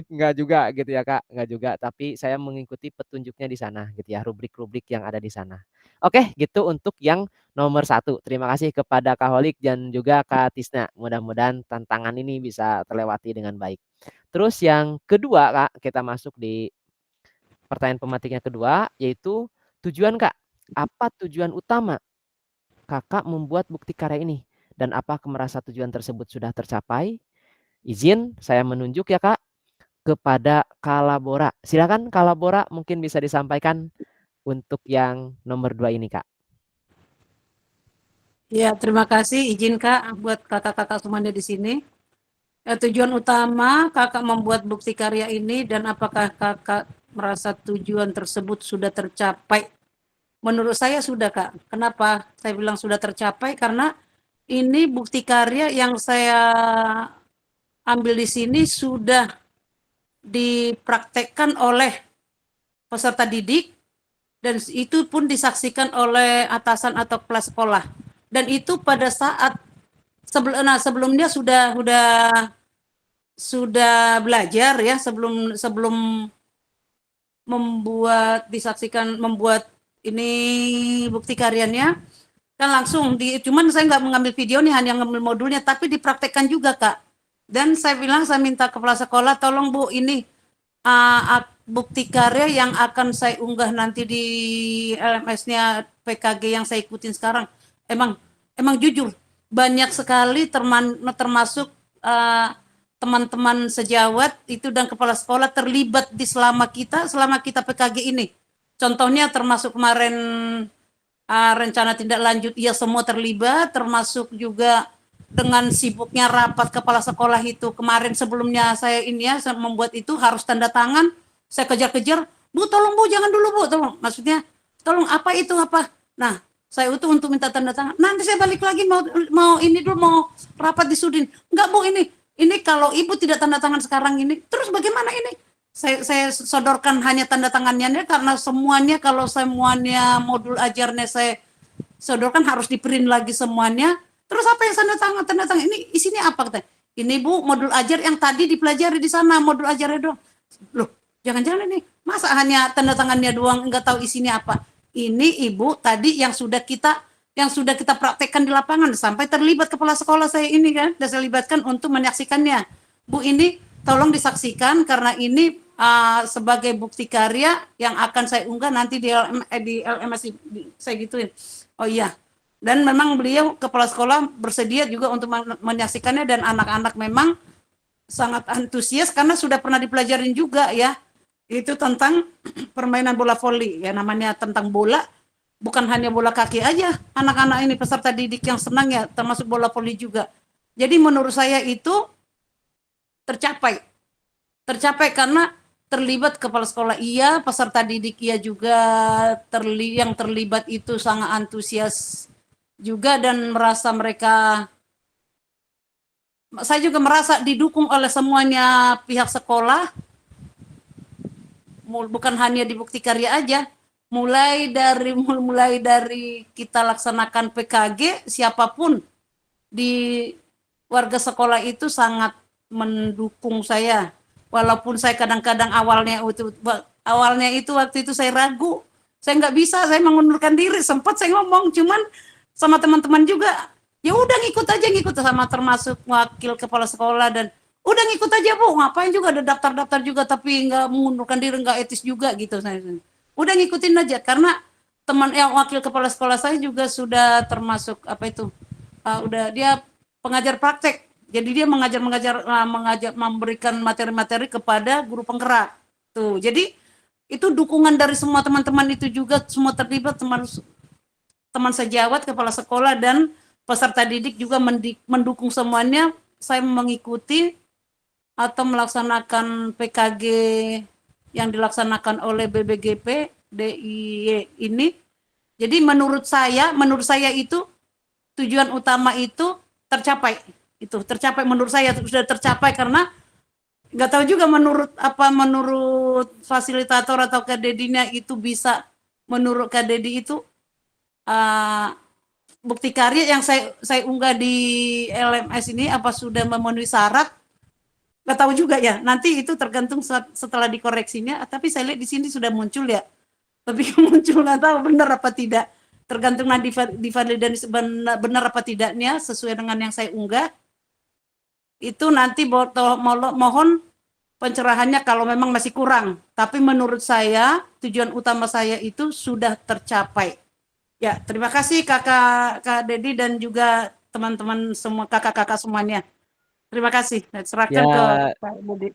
Enggak juga gitu ya Kak, enggak juga, tapi saya mengikuti petunjuknya di sana gitu ya, rubrik-rubrik yang ada di sana. Oke, gitu untuk yang nomor satu. Terima kasih kepada Kak Holik dan juga Kak Tisna. Mudah-mudahan tantangan ini bisa terlewati dengan baik. Terus yang kedua Kak, kita masuk di pertanyaan pemantik yang kedua, yaitu tujuan Kak. Apa tujuan utama Kakak membuat bukti karya ini? Dan apakah merasa tujuan tersebut sudah tercapai? Izin saya menunjuk ya Kak kepada Kalabora. Silakan Kalabora mungkin bisa disampaikan untuk yang nomor 2 ini Kak. Ya, terima kasih izin Kak buat kakak-kakak semuanya di sini. Tujuan utama Kakak membuat bukti karya ini dan apakah Kakak merasa tujuan tersebut sudah tercapai? Menurut saya sudah Kak. Kenapa saya bilang sudah tercapai? Karena ini bukti karya yang saya ambil di sini sudah dipraktekkan oleh peserta didik dan itu pun disaksikan oleh atasan atau kepala sekolah. Dan itu pada saat sebelumnya sudah belajar ya sebelum membuat ini bukti karyanya kan langsung cuman saya nggak mengambil video nih hanya ngambil modulnya tapi dipraktekkan juga Kak. Dan saya minta kepala sekolah tolong Bu ini bukti karya yang akan saya unggah nanti di LMS-nya PKG yang saya ikutin sekarang emang jujur banyak sekali termasuk teman-teman sejawat itu dan kepala sekolah terlibat di selama kita PKG ini. Contohnya termasuk kemarin rencana tindak lanjut ya semua terlibat, termasuk juga dengan sibuknya rapat kepala sekolah itu kemarin sebelumnya saya membuat itu harus tanda tangan, saya kejar-kejar, Bu tolong Bu jangan dulu Bu, tolong maksudnya tolong apa itu apa. Nah saya itu untuk minta tanda tangan, nanti saya balik lagi mau ini dulu mau rapat di Sudin, enggak Bu ini kalau Ibu tidak tanda tangan sekarang ini, terus bagaimana ini? Saya sodorkan hanya tanda tangannya karena semuanya modul ajarnya saya sodorkan harus di print lagi semuanya. Terus apa yang tanda tangan ini isinya apa katanya? Ini Bu modul ajar yang tadi dipelajari di sana modul ajarnya doang. Loh, jangan-jangan ini masa hanya tanda tangannya doang enggak tahu isinya apa? Ini Ibu tadi yang sudah kita praktekkan di lapangan sampai terlibat kepala sekolah saya ini kan, dan saya libatkan untuk menyaksikannya. Bu ini tolong disaksikan karena ini sebagai bukti karya yang akan saya unggah nanti di LMS saya gituin. Oh iya. Dan memang beliau kepala sekolah bersedia juga untuk menyaksikannya dan anak-anak memang sangat antusias karena sudah pernah dipelajarin juga ya. Itu tentang permainan bola voli ya namanya tentang bola. Bukan hanya bola kaki aja, anak-anak ini peserta didik yang senang ya, termasuk bola voli juga. Jadi menurut saya itu tercapai karena terlibat kepala sekolah iya, peserta didik iya juga, yang terlibat itu sangat antusias juga dan saya juga merasa didukung oleh semuanya pihak sekolah, bukan hanya di bukti karya aja. Mulai dari kita laksanakan PKG, siapapun di warga sekolah itu sangat mendukung saya. Walaupun saya kadang-kadang awalnya itu waktu itu saya ragu, Saya nggak bisa, saya mengundurkan diri. Sempat saya ngomong, cuman sama teman-teman juga, ya udah ngikut sama termasuk wakil kepala sekolah dan udah ngikut aja Bu, ngapain juga ada daftar-daftar juga tapi nggak mengundurkan diri, nggak etis juga gitu saya. Udah ngikutin aja karena teman yang wakil kepala sekolah saya juga sudah termasuk apa itu, udah dia pengajar praktek. Jadi dia mengajar memberikan materi-materi kepada guru penggerak. Tuh, jadi itu dukungan dari semua teman-teman itu juga semua terlibat, teman sejawat, kepala sekolah dan peserta didik juga mendukung semuanya. Saya mengikuti atau melaksanakan PKG yang dilaksanakan oleh BBGP DIY ini. Jadi menurut saya itu tujuan utama itu tercapai. Itu tercapai, menurut saya sudah tercapai karena nggak tahu juga menurut fasilitator atau Kak Dedinya itu bisa, menurut Kak Dedi itu bukti karya yang saya unggah di LMS ini apa sudah memenuhi syarat, nggak tahu juga ya, nanti itu tergantung setelah dikoreksinya. Tapi saya lihat di sini sudah muncul ya, tapi muncul nggak tahu benar apa tidak, tergantung nanti divalidasi benar apa tidaknya sesuai dengan yang saya unggah. Itu nanti mohon pencerahannya kalau memang masih kurang, tapi menurut saya tujuan utama saya itu sudah tercapai. Ya, terima kasih Kak Dedi dan juga teman-teman semua, kakak-kakak semuanya. Terima kasih. Serahkan ke Kak Dedi.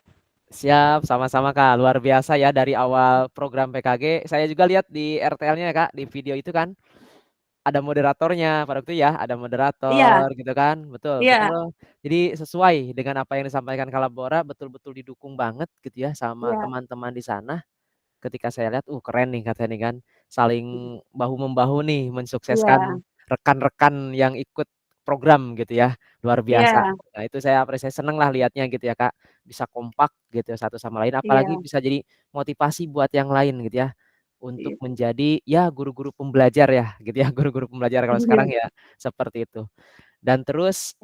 Siap, sama-sama Kak. Luar biasa ya dari awal program PKG. Saya juga lihat di RTL-nya Kak, di video itu kan ada moderatornya pada waktu ya, ada moderator gitu kan. Betul, betul. Jadi sesuai dengan apa yang disampaikan Kalabora, betul-betul didukung banget gitu ya sama teman-teman di sana. Ketika saya lihat, keren nih katanya nih kan, saling bahu-membahu nih mensukseskan rekan-rekan yang ikut program gitu ya, luar biasa. Nah itu saya apresiasi, seneng lah lihatnya gitu ya Kak, bisa kompak gitu satu sama lain, apalagi bisa jadi motivasi buat yang lain gitu ya, untuk menjadi ya guru-guru pembelajar ya gitu ya, guru-guru pembelajar kalau sekarang ya seperti itu. Dan terus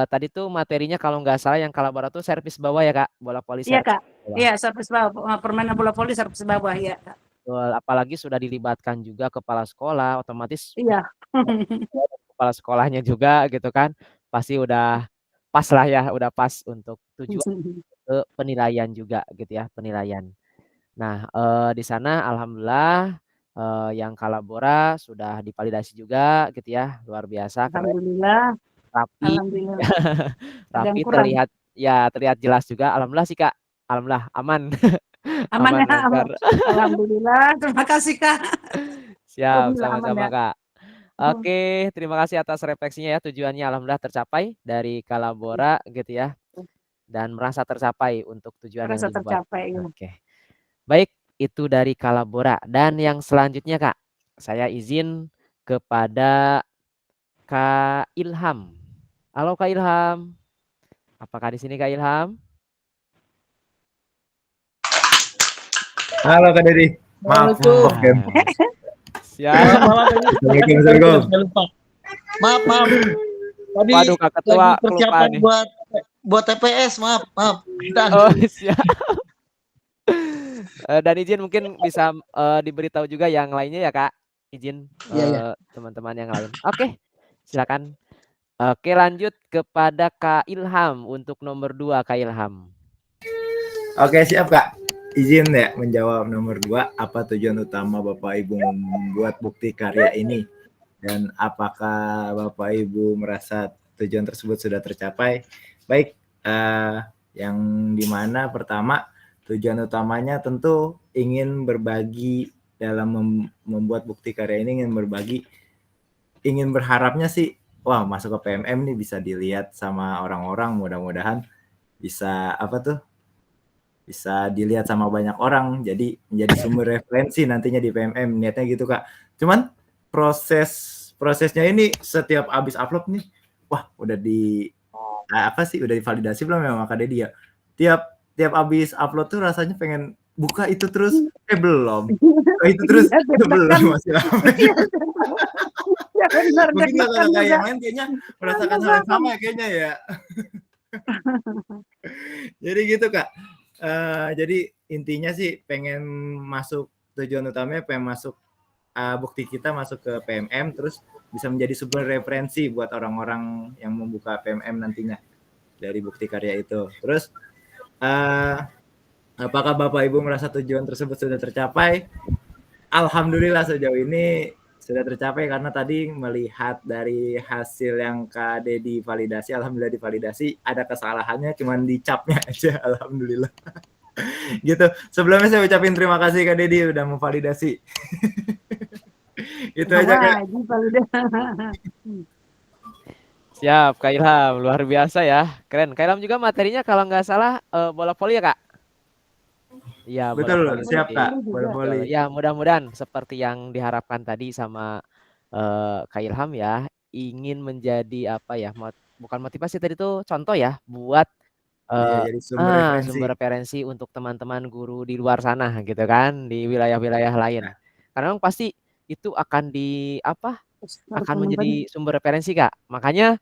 tadi tuh materinya kalau nggak salah yang Kalabora tuh servis bawah ya Kak, bola voli Iya servis Kak, bawah. iya servis bawah, permainan bola voli servis bawah ya Kak. Betul, apalagi sudah dilibatkan juga kepala sekolah, otomatis kepala sekolahnya juga gitu kan, pasti udah pas lah ya, udah pas untuk tujuan ke penilaian juga gitu ya, penilaian. Nah, di sana alhamdulillah yang Kalabora sudah divalidasi juga gitu ya, luar biasa, keren, Alhamdulillah. rapi, Alhamdulillah. rapi, terlihat terlihat jelas juga. Alhamdulillah sih Kak, alhamdulillah aman. Aman Aman ya, lancar. alhamdulillah. Terima kasih Kak. Siap, Alhamdulillah aman sama-sama ya. Kak. Oke, terima kasih atas refleksinya ya. Tujuannya alhamdulillah tercapai dari Kalabora gitu ya. Dan merasa tercapai untuk tujuan yang Merasa dibuat. tercapai. Oke. Baik, itu dari Kalabora. Dan yang selanjutnya Kak, saya izin kepada Kak Ilham. Halo Kak Ilham. Apakah di sini Kak Ilham? Halo Kak Dedi. Maaf. Oke. Siap. Assalamualaikum. Maaf. Tadi Waduh Kak Ketua lagi persiapan buat TPS, maaf. Oh, siap. Dan izin mungkin bisa diberitahu juga yang lainnya ya Kak. Izin teman-teman yang lain. Oke, silakan. Oke, lanjut kepada Kak Ilham untuk nomor 2 Kak Ilham. Oke, siap Kak. Izin ya menjawab nomor 2, apa tujuan utama Bapak Ibu membuat bukti karya ini? Dan apakah Bapak Ibu merasa tujuan tersebut sudah tercapai? Baik, yang dimana pertama tujuan utamanya tentu ingin berbagi dalam membuat bukti karya ini, ingin berharapnya sih, wah masuk ke PMM nih bisa dilihat sama orang-orang, mudah-mudahan bisa bisa dilihat sama banyak orang, jadi menjadi sumber referensi nantinya di PMM, niatnya gitu Kak. Cuman prosesnya ini setiap habis upload nih, wah udah udah divalidasi belum ya sama Kak Dedi ya? Tiap habis upload tuh rasanya pengen buka itu terus, belum. Buka itu terus, belum, masih lama. Mungkin kakak yang lain kayaknya merasakan hal yang sama kayaknya ya. Jadi gitu Kak. Jadi intinya sih pengen masuk tujuan utamanya pengen masuk bukti kita masuk ke PMM, terus bisa menjadi sumber referensi buat orang-orang yang membuka PMM nantinya dari bukti karya itu. Terus apakah Bapak Ibu merasa tujuan tersebut sudah tercapai? Alhamdulillah sejauh ini sudah tercapai, karena tadi melihat dari hasil yang Kak Dedi validasi, alhamdulillah divalidasi, ada kesalahannya cuman di capnya aja, alhamdulillah. Gitu. Sebelumnya saya ucapin terima kasih Kak Dedi udah memvalidasi. Itu aja Kak. Siap, Kak Ilham, luar biasa ya, keren. Kak Ilham juga materinya kalau nggak salah bola voli ya Kak? Iya, bola Betul, voli. siap Kak, bola Betul. voli. Ya, mudah-mudahan seperti yang diharapkan tadi sama Kak Ilham ya, ingin menjadi apa ya, bukan motivasi tadi tuh contoh ya buat Iya, jadi sumber referensi. sumber referensi untuk teman-teman guru di luar sana gitu kan, di wilayah-wilayah lain. Karena memang pasti itu akan akan menjadi sumber referensi Kak. Makanya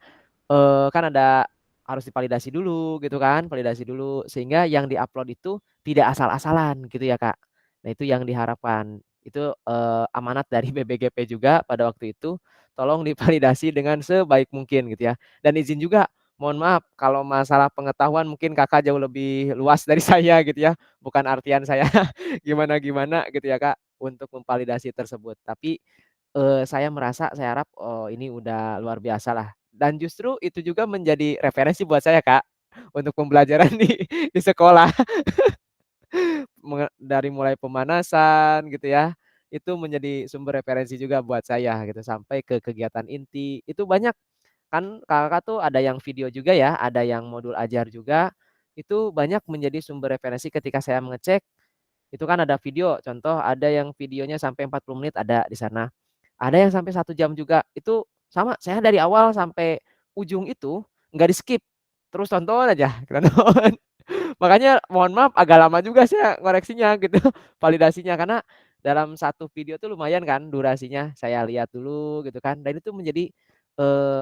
kan ada harus divalidasi dulu gitu kan, validasi dulu sehingga yang diupload itu tidak asal-asalan gitu ya Kak. Nah itu yang diharapkan. Itu amanat dari BBGP juga pada waktu itu, tolong divalidasi dengan sebaik mungkin gitu ya. Dan izin juga, mohon maaf kalau masalah pengetahuan mungkin Kakak jauh lebih luas dari saya gitu ya. Bukan artian saya gimana-gimana gitu ya Kak untuk memvalidasi tersebut. Tapi saya merasa, saya harap, oh ini udah luar biasa lah. Dan justru itu juga menjadi referensi buat saya Kak, untuk pembelajaran di sekolah. Dari mulai pemanasan gitu ya, itu menjadi sumber referensi juga buat saya gitu, sampai ke kegiatan inti. Itu banyak kan Kakak tuh ada yang video juga ya, ada yang modul ajar juga, itu banyak menjadi sumber referensi ketika saya mengecek, itu kan ada video, contoh ada yang videonya sampai 40 menit ada di sana. Ada yang sampai 1 jam juga. Itu sama, saya dari awal sampai ujung itu nggak di-skip, terus tonton aja, tonton. Makanya mohon maaf agak lama juga saya ngoreksinya gitu, validasinya, karena dalam satu video tuh lumayan kan durasinya, saya lihat dulu gitu kan, dan itu menjadi,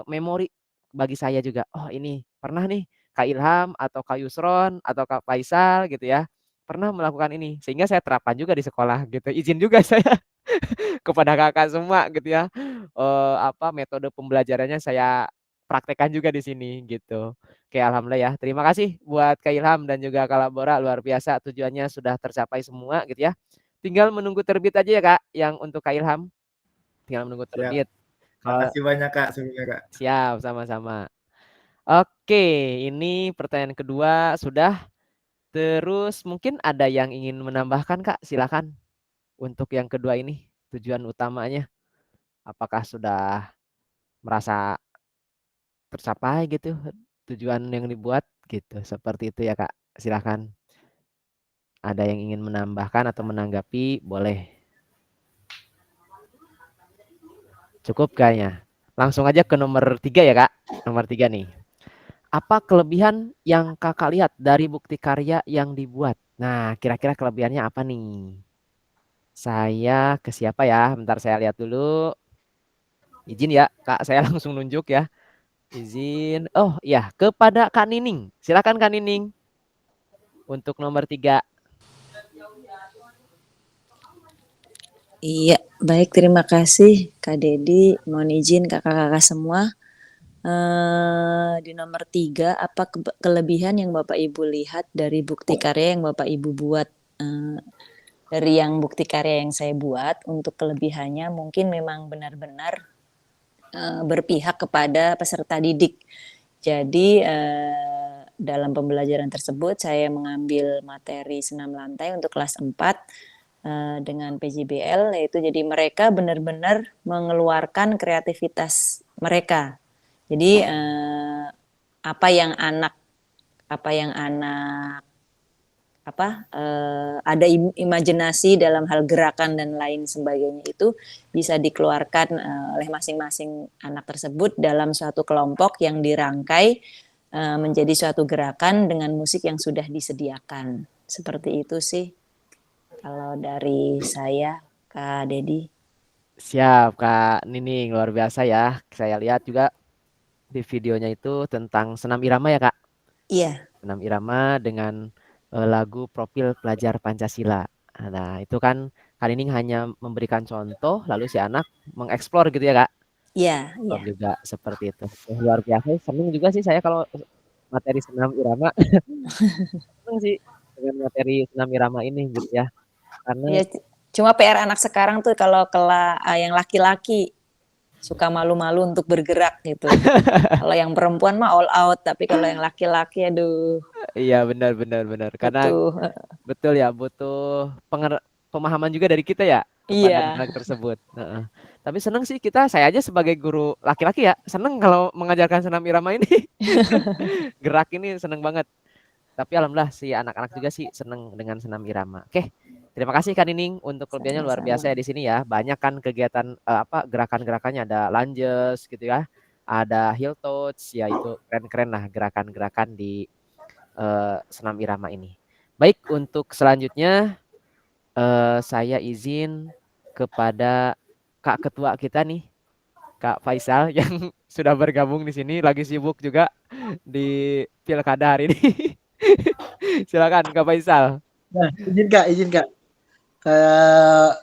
memori bagi saya juga. Oh ini pernah nih Kak Ilham atau Kak Yusron atau Kak Faisal gitu ya, pernah melakukan ini, sehingga saya terapkan juga di sekolah gitu. Izin juga saya kepada Kakak semua gitu ya, metode pembelajarannya saya praktekkan juga di sini gitu. Oke, alhamdulillah ya. Terima kasih buat Kak Ilham dan juga Kak Labora, luar biasa tujuannya sudah tercapai semua gitu ya. Tinggal menunggu terbit aja ya Kak, yang untuk Kak Ilham, tinggal menunggu Siap. terbit. Makasih banyak Kak sebelumnya Kak. Siap, sama-sama. Oke, ini pertanyaan kedua sudah. Terus mungkin ada yang ingin menambahkan Kak, silakan. Untuk yang kedua ini, tujuan utamanya. Apakah sudah merasa tercapai gitu tujuan yang dibuat gitu, seperti itu ya Kak, silakan. Ada yang ingin menambahkan atau menanggapi boleh. Cukup kayaknya. Langsung aja ke nomor 3 ya Kak. Nomor 3 nih. Apa kelebihan yang Kakak lihat dari bukti karya yang dibuat? Nah, kira-kira kelebihannya apa nih? Saya ke siapa ya? Bentar saya lihat dulu. Izin ya Kak, saya langsung nunjuk ya. Izin. Oh iya, kepada Kak Nining. Silakan Kak Nining. Untuk nomor 3. Iya, baik, terima kasih Kak Dedi. Mohon izin kakak-kakak semua. Di nomor 3, apa kelebihan yang Bapak Ibu lihat dari bukti karya yang Bapak Ibu buat? Dari yang bukti karya yang saya buat, untuk kelebihannya mungkin memang benar-benar berpihak kepada peserta didik. Jadi dalam pembelajaran tersebut saya mengambil materi senam lantai untuk kelas 4 dengan PJBL, yaitu jadi mereka benar-benar mengeluarkan kreativitas mereka. Jadi apa yang anak ada imajinasi dalam hal gerakan dan lain sebagainya itu bisa dikeluarkan oleh masing-masing anak tersebut dalam suatu kelompok yang dirangkai menjadi suatu gerakan dengan musik yang sudah disediakan. Seperti itu sih kalau dari saya, Kak Dedi. Siap Kak Nining, luar biasa ya. Saya lihat juga di videonya itu tentang senam irama ya Kak? Iya. Senam irama dengan lagu Profil Pelajar Pancasila. Nah itu kan Kak Nining hanya memberikan contoh, lalu si anak mengeksplor gitu ya Kak? Iya, iya. Juga seperti itu. Luar biasa, seneng juga sih saya kalau materi senam irama. Seneng sih dengan materi senam irama ini gitu ya. Karena Ya, cuma PR anak sekarang tuh kalau yang laki-laki suka malu-malu untuk bergerak gitu. Kalau yang perempuan mah all out, tapi kalau yang laki-laki aduh. iya benar. Karena Butuh. betul ya, butuh pemahaman juga dari kita ya kepada Iya. anak tersebut. Tapi seneng sih saya aja sebagai guru laki-laki ya, seneng kalau mengajarkan senam irama ini. Gerak ini seneng banget. Tapi alhamdulillah si anak-anak juga sih seneng dengan senam irama. Oke. Terima kasih Kak Nining untuk kelebihannya luar biasa ya di sini ya. Banyak kan kegiatan gerakan-gerakannya, ada lunges gitu ya. Ada heel touch, ya itu keren-keren lah gerakan-gerakan di senam irama ini. Baik, untuk selanjutnya saya izin kepada Kak Ketua kita nih, Kak Faisal yang sudah bergabung di sini, lagi sibuk juga di pilkada hari ini. Silakan Kak Faisal. Nah, izin Kak.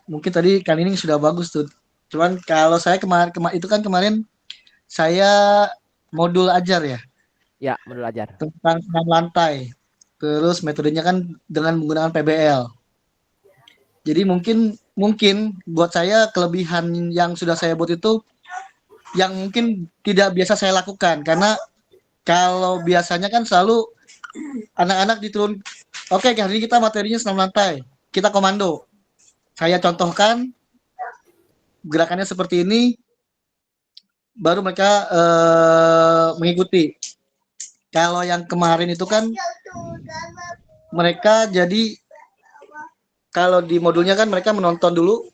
Mungkin tadi Kak Nining sudah bagus tuh. Cuman kalau saya kemarin saya modul ajar ya. Ya, modul ajar. Tentang senam lantai. Terus metodenya kan dengan menggunakan PBL. Jadi mungkin buat saya kelebihan yang sudah saya buat itu yang mungkin tidak biasa saya lakukan, karena kalau biasanya kan selalu anak-anak diturun, oke, hari ini kita materinya senam lantai, kita komando. Saya contohkan gerakannya seperti ini, baru mereka mengikuti. Kalau yang kemarin itu kan mereka jadi kalau di modulnya kan mereka menonton dulu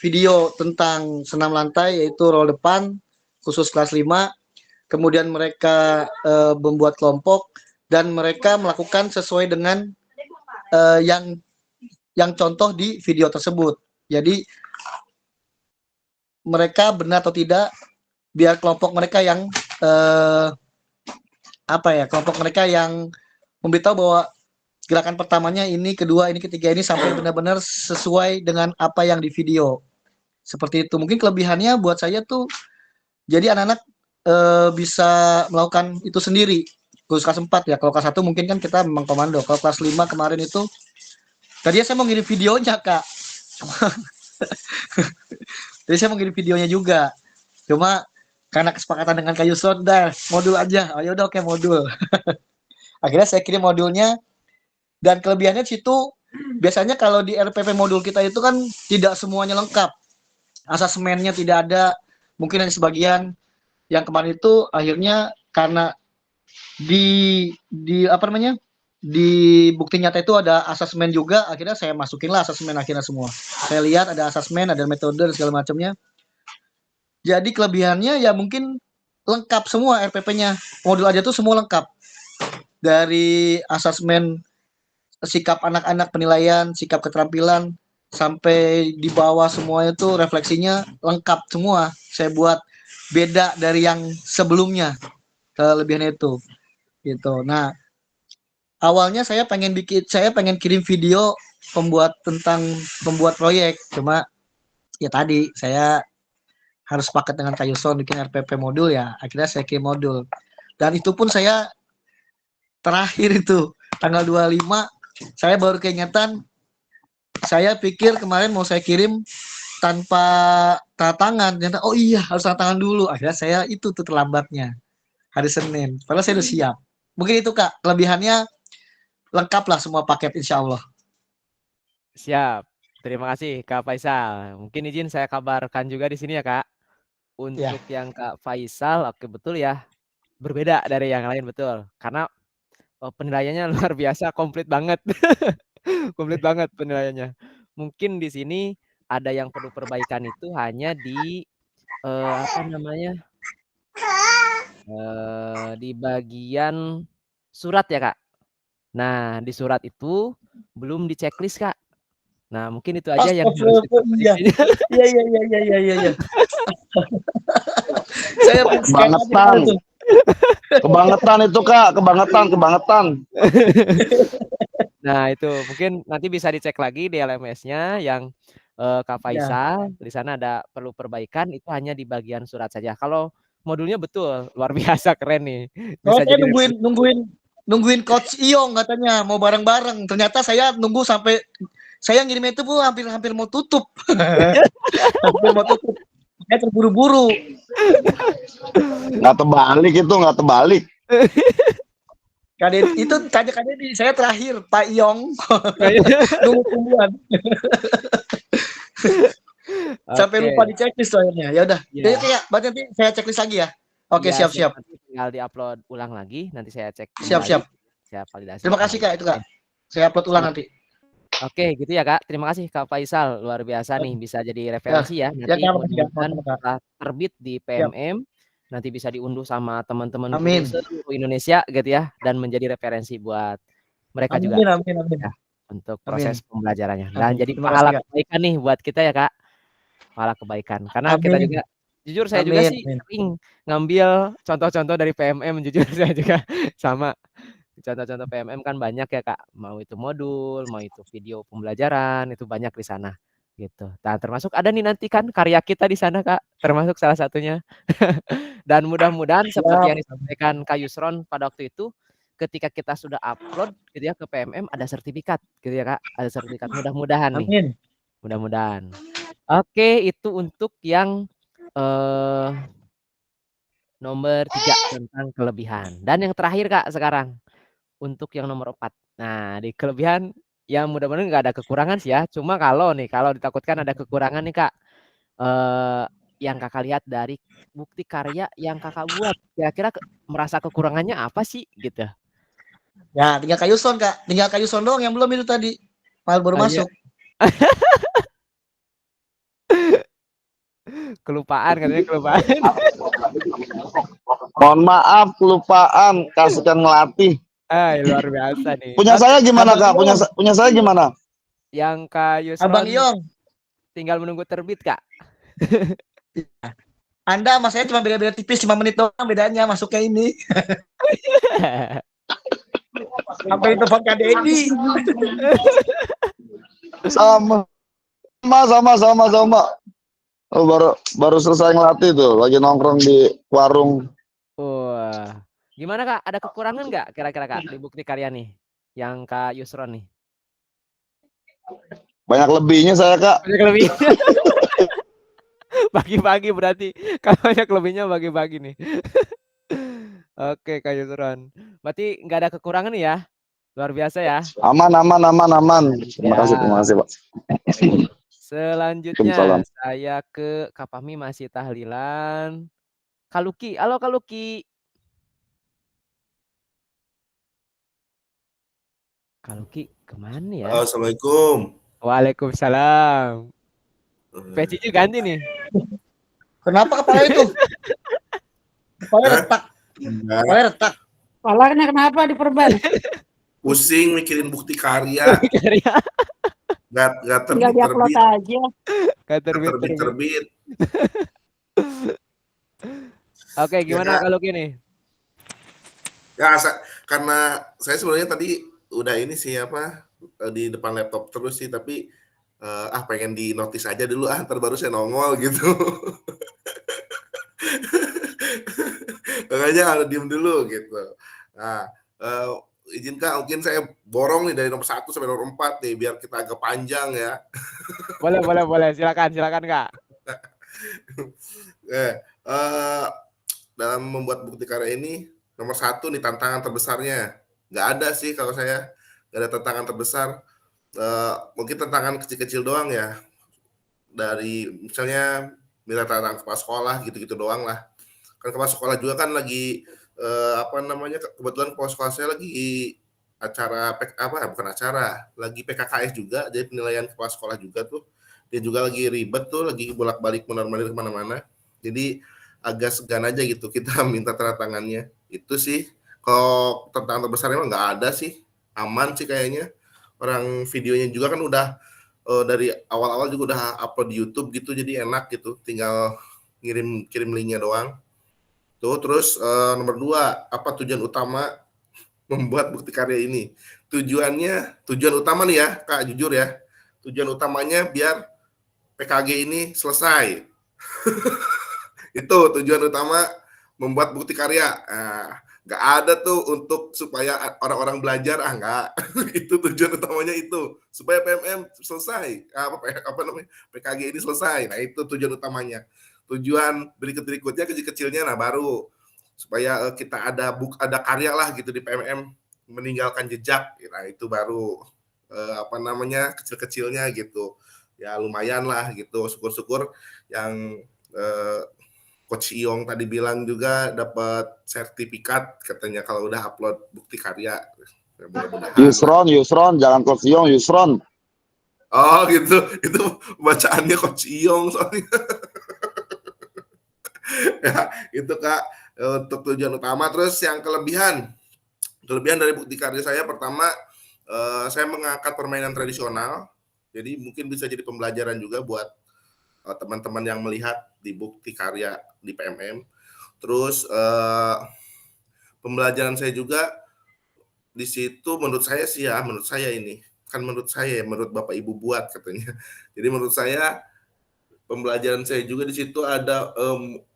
video tentang senam lantai, yaitu roll depan khusus kelas 5. Kemudian mereka membuat kelompok dan mereka melakukan sesuai dengan yang contoh di video tersebut. Jadi mereka benar atau tidak, biar kelompok mereka yang kelompok mereka yang memberitahu bahwa gerakan pertamanya ini, kedua ini, ketiga ini, sampai benar-benar sesuai dengan apa yang di video. Seperti itu. Mungkin kelebihannya buat saya tuh, jadi anak-anak bisa melakukan itu sendiri. Khusus kelas 4 ya. Kalau kelas 1 mungkin kan kita memang komando. Kalau kelas 5 kemarin itu, tadinya saya mau ngirim videonya, Kak. Jadi saya mau ngirim videonya juga. Cuma karena kesepakatan dengan Kak Yusron, dah modul aja. Oh yaudah, oke, modul. Akhirnya saya kirim modulnya. Dan kelebihannya di situ, biasanya kalau di RPP modul kita itu kan tidak semuanya lengkap. Asesmennya tidak ada, mungkin hanya sebagian. Yang kemarin itu akhirnya karena di bukti nyata itu ada asesmen juga, akhirnya saya masukinlah asesmen akhirnya semua. Saya lihat ada asesmen, ada metode dan segala macamnya. Jadi kelebihannya ya mungkin lengkap semua RPP-nya. Modul aja tuh semua lengkap. Dari asesmen sikap anak-anak, penilaian, sikap keterampilan, sampai di bawah semuanya tuh refleksinya lengkap semua. Saya buat beda dari yang sebelumnya, kelebihannya itu. Gitu. Nah, awalnya saya pengen kirim video pembuat proyek, cuma ya tadi saya harus sepakat dengan Kak Yuson bikin RPP modul, ya akhirnya saya kirim modul. Dan itu pun saya terakhir itu tanggal 25 saya baru keingetan. Saya pikir kemarin mau saya kirim tanpa tanda tangan, ternyata oh iya harus tanda tangan dulu. Akhirnya saya itu tuh terlambatnya hari Senin, padahal saya udah siap. Mungkin itu Kak, kelebihannya lengkap lah semua paket, insya Allah. Siap, terima kasih Kak Faisal. Mungkin izin saya kabarkan juga di sini ya Kak. Untuk yang Kak Faisal, oke betul ya, berbeda dari yang lain, betul. Karena penilaiannya luar biasa, komplit banget. Komplit banget penilaiannya. Mungkin di sini ada yang perlu perbaikan itu hanya di di bagian surat ya Kak. Nah, di surat itu belum di checklist Kak. Nah, mungkin itu aja yang harus Iya. Saya kebangetan itu Kak, kebangetan. Nah, itu mungkin nanti bisa dicek lagi di LMS-nya yang Kak Ya. Faisal, di sana ada perlu perbaikan itu hanya di bagian surat saja. Kalau modulnya betul, luar biasa keren nih. Oh, Bisa saya jadi nungguin Coach Iyong katanya mau bareng-bareng. Ternyata saya nunggu sampai saya ngirim itu Bu hampir mau tutup. Hampir mau tutup. Saya terburu-buru. Nggak terbalik. Itu tanya Kadedi, saya terakhir Pak Iyong. Nunggu tungguan. Sampai lupa di checklist soalnya. Ya udah. Iya. Jadi kayak nanti saya checklist lagi ya. Oke, Iya, siap. nanti tinggal diupload ulang lagi, nanti saya cek Siap. kembali, saya validasi. Terima kasih Kak itu Kak. Saya upload ulang nanti. Oke, gitu ya Kak. Terima kasih Kak Faisal, luar biasa nih bisa jadi referensi ya. Nanti Kak, makasih, Kak. mudah-mudahan Sama-sama, Kak. setelah terbit di PMM, nanti bisa diunduh sama teman-teman guru Amin. seluruh Indonesia gitu ya, dan menjadi referensi buat mereka juga Amin. ya, untuk proses pembelajarannya. Amin. Dan jadi Terima pahala kasih, Kak. kebaikan nih buat kita ya Kak. Pahala kebaikan. Karena kita Amin. juga jujur saya juga Amin, sih amin. sering ngambil contoh-contoh dari PMM, jujur saya juga sama. Contoh-contoh PMM kan banyak ya Kak, mau itu modul, mau itu video pembelajaran, itu banyak di sana gitu. Nah, termasuk ada nih nanti kan karya kita di sana Kak, termasuk salah satunya. Dan mudah-mudahan seperti yang disampaikan Kak Yusron pada waktu itu, ketika kita sudah upload gitu ya ke PMM ada sertifikat gitu ya Kak, ada sertifikat mudah-mudahan nih. Amin. Mudah-mudahan. Oke, itu untuk yang nomor 3 tentang kelebihan. Dan yang terakhir Kak sekarang untuk yang nomor 4. Nah, di kelebihan ya mudah-mudahan nggak ada kekurangan sih ya. Cuma kalau ditakutkan ada kekurangan nih Kak, yang Kakak lihat dari bukti karya yang Kakak buat, kira-kira merasa kekurangannya apa sih gitu? Ya, tinggal Kak Yusron Kak. Tinggal Kak Yusron doang yang belum itu tadi. File baru masuk. Kelupaan katanya kelupaan. Mohon maaf, kelupaan. Kasihkan ngelatih. Luar biasa nih. Punya saya gimana Kak? Punya saya gimana? Yang Kak Yusron Abang Iyong. tinggal menunggu terbit Kak. Anda sama saya cuma beda-beda tipis 5 menit doang bedanya masuknya ini. Sampai telepon Kak Dedi. Sama. Oh, baru selesai ngelatih tuh, lagi nongkrong di warung. Wah. Gimana Kak? Ada kekurangan nggak kira-kira Kak di bukti karya nih? Yang Kak Yusron nih. Banyak lebihnya saya Kak. Banyak lebih. Bagi-bagi berarti. Kalau banyak lebihnya bagi-bagi nih. Oke Kak Yusron. Berarti nggak ada kekurangan nih ya? Luar biasa ya. Aman. Terima kasih Pak. Selanjutnya saya ke Kak Fahmi masih tahlilan. Kak Luki, halo Kak Luki. Kak Luki kemana ya? Assalamualaikum. Waalaikumsalam. Pecinya ganti nih. Kenapa kepala itu? Kepala retak. Kepala retak. Kepalanya kenapa diperban? Pusing mikirin bukti karya. Gak Tinggal diupload aja. Gak terbit. Oke, gimana kalau gini? Ya, karena saya sebenarnya tadi udah ini sih di depan laptop terus sih, tapi pengen di notice aja dulu ntar baru saya nongol gitu. Makanya harus diem dulu gitu. Nah, izinkan mungkin saya borong nih dari nomor 1 sampai nomor 4 nih biar kita agak panjang ya. Boleh. Silakan Kak. Dalam membuat bukti karya ini nomor 1 nih tantangan terbesarnya. Nggak ada sih kalau saya, nggak ada tantangan terbesar. Mungkin tantangan kecil-kecil doang ya. Dari misalnya minta tantangan kepala sekolah gitu-gitu doang lah. Kan kepala sekolah juga kan lagi kebetulan kepala sekolah saya lagi lagi PKKS juga, jadi penilaian kepala sekolah juga tuh. Dia juga lagi ribet tuh, lagi bolak-balik mondar-mandir kemana-mana. Jadi agak segan aja gitu kita minta tanda tangannya. Itu sih. Kalau tantangan terbesar emang nggak ada sih. Aman sih kayaknya. Orang videonya juga kan udah dari awal-awal juga udah upload di YouTube gitu, jadi enak gitu. Tinggal kirim linknya doang. Tuh, terus nomor 2, apa tujuan utama membuat bukti karya ini? Tujuan utama nih ya, Kak, jujur ya. Tujuan utamanya biar PKG ini selesai. Itu tujuan utama membuat bukti karya. Nggak ada tuh untuk supaya orang-orang belajar, nggak. Itu tujuan utamanya itu, supaya PMM selesai, apa namanya, PKG ini selesai. Nah itu tujuan utamanya. Tujuan berikutnya kecil-kecilnya, nah baru supaya kita ada karya lah gitu di PMM, meninggalkan jejak. Nah itu baru apa namanya, kecil-kecilnya gitu. Ya lumayan lah gitu, syukur-syukur yang Coach Iong tadi bilang juga dapat sertifikat katanya kalau udah upload bukti karya. Yusron, jangan Coach Iong, Yusron. Oh gitu, itu bacaannya Coach Iong soalnya. Ya, itu Kak untuk tujuan utama. Terus yang kelebihan dari bukti karya saya, pertama saya mengangkat permainan tradisional. Jadi mungkin bisa jadi pembelajaran juga buat teman-teman yang melihat di bukti karya di PMM. Terus pembelajaran saya juga di situ menurut saya ini kan menurut Bapak Ibu buat katanya. Jadi menurut saya pembelajaran saya juga di situ ada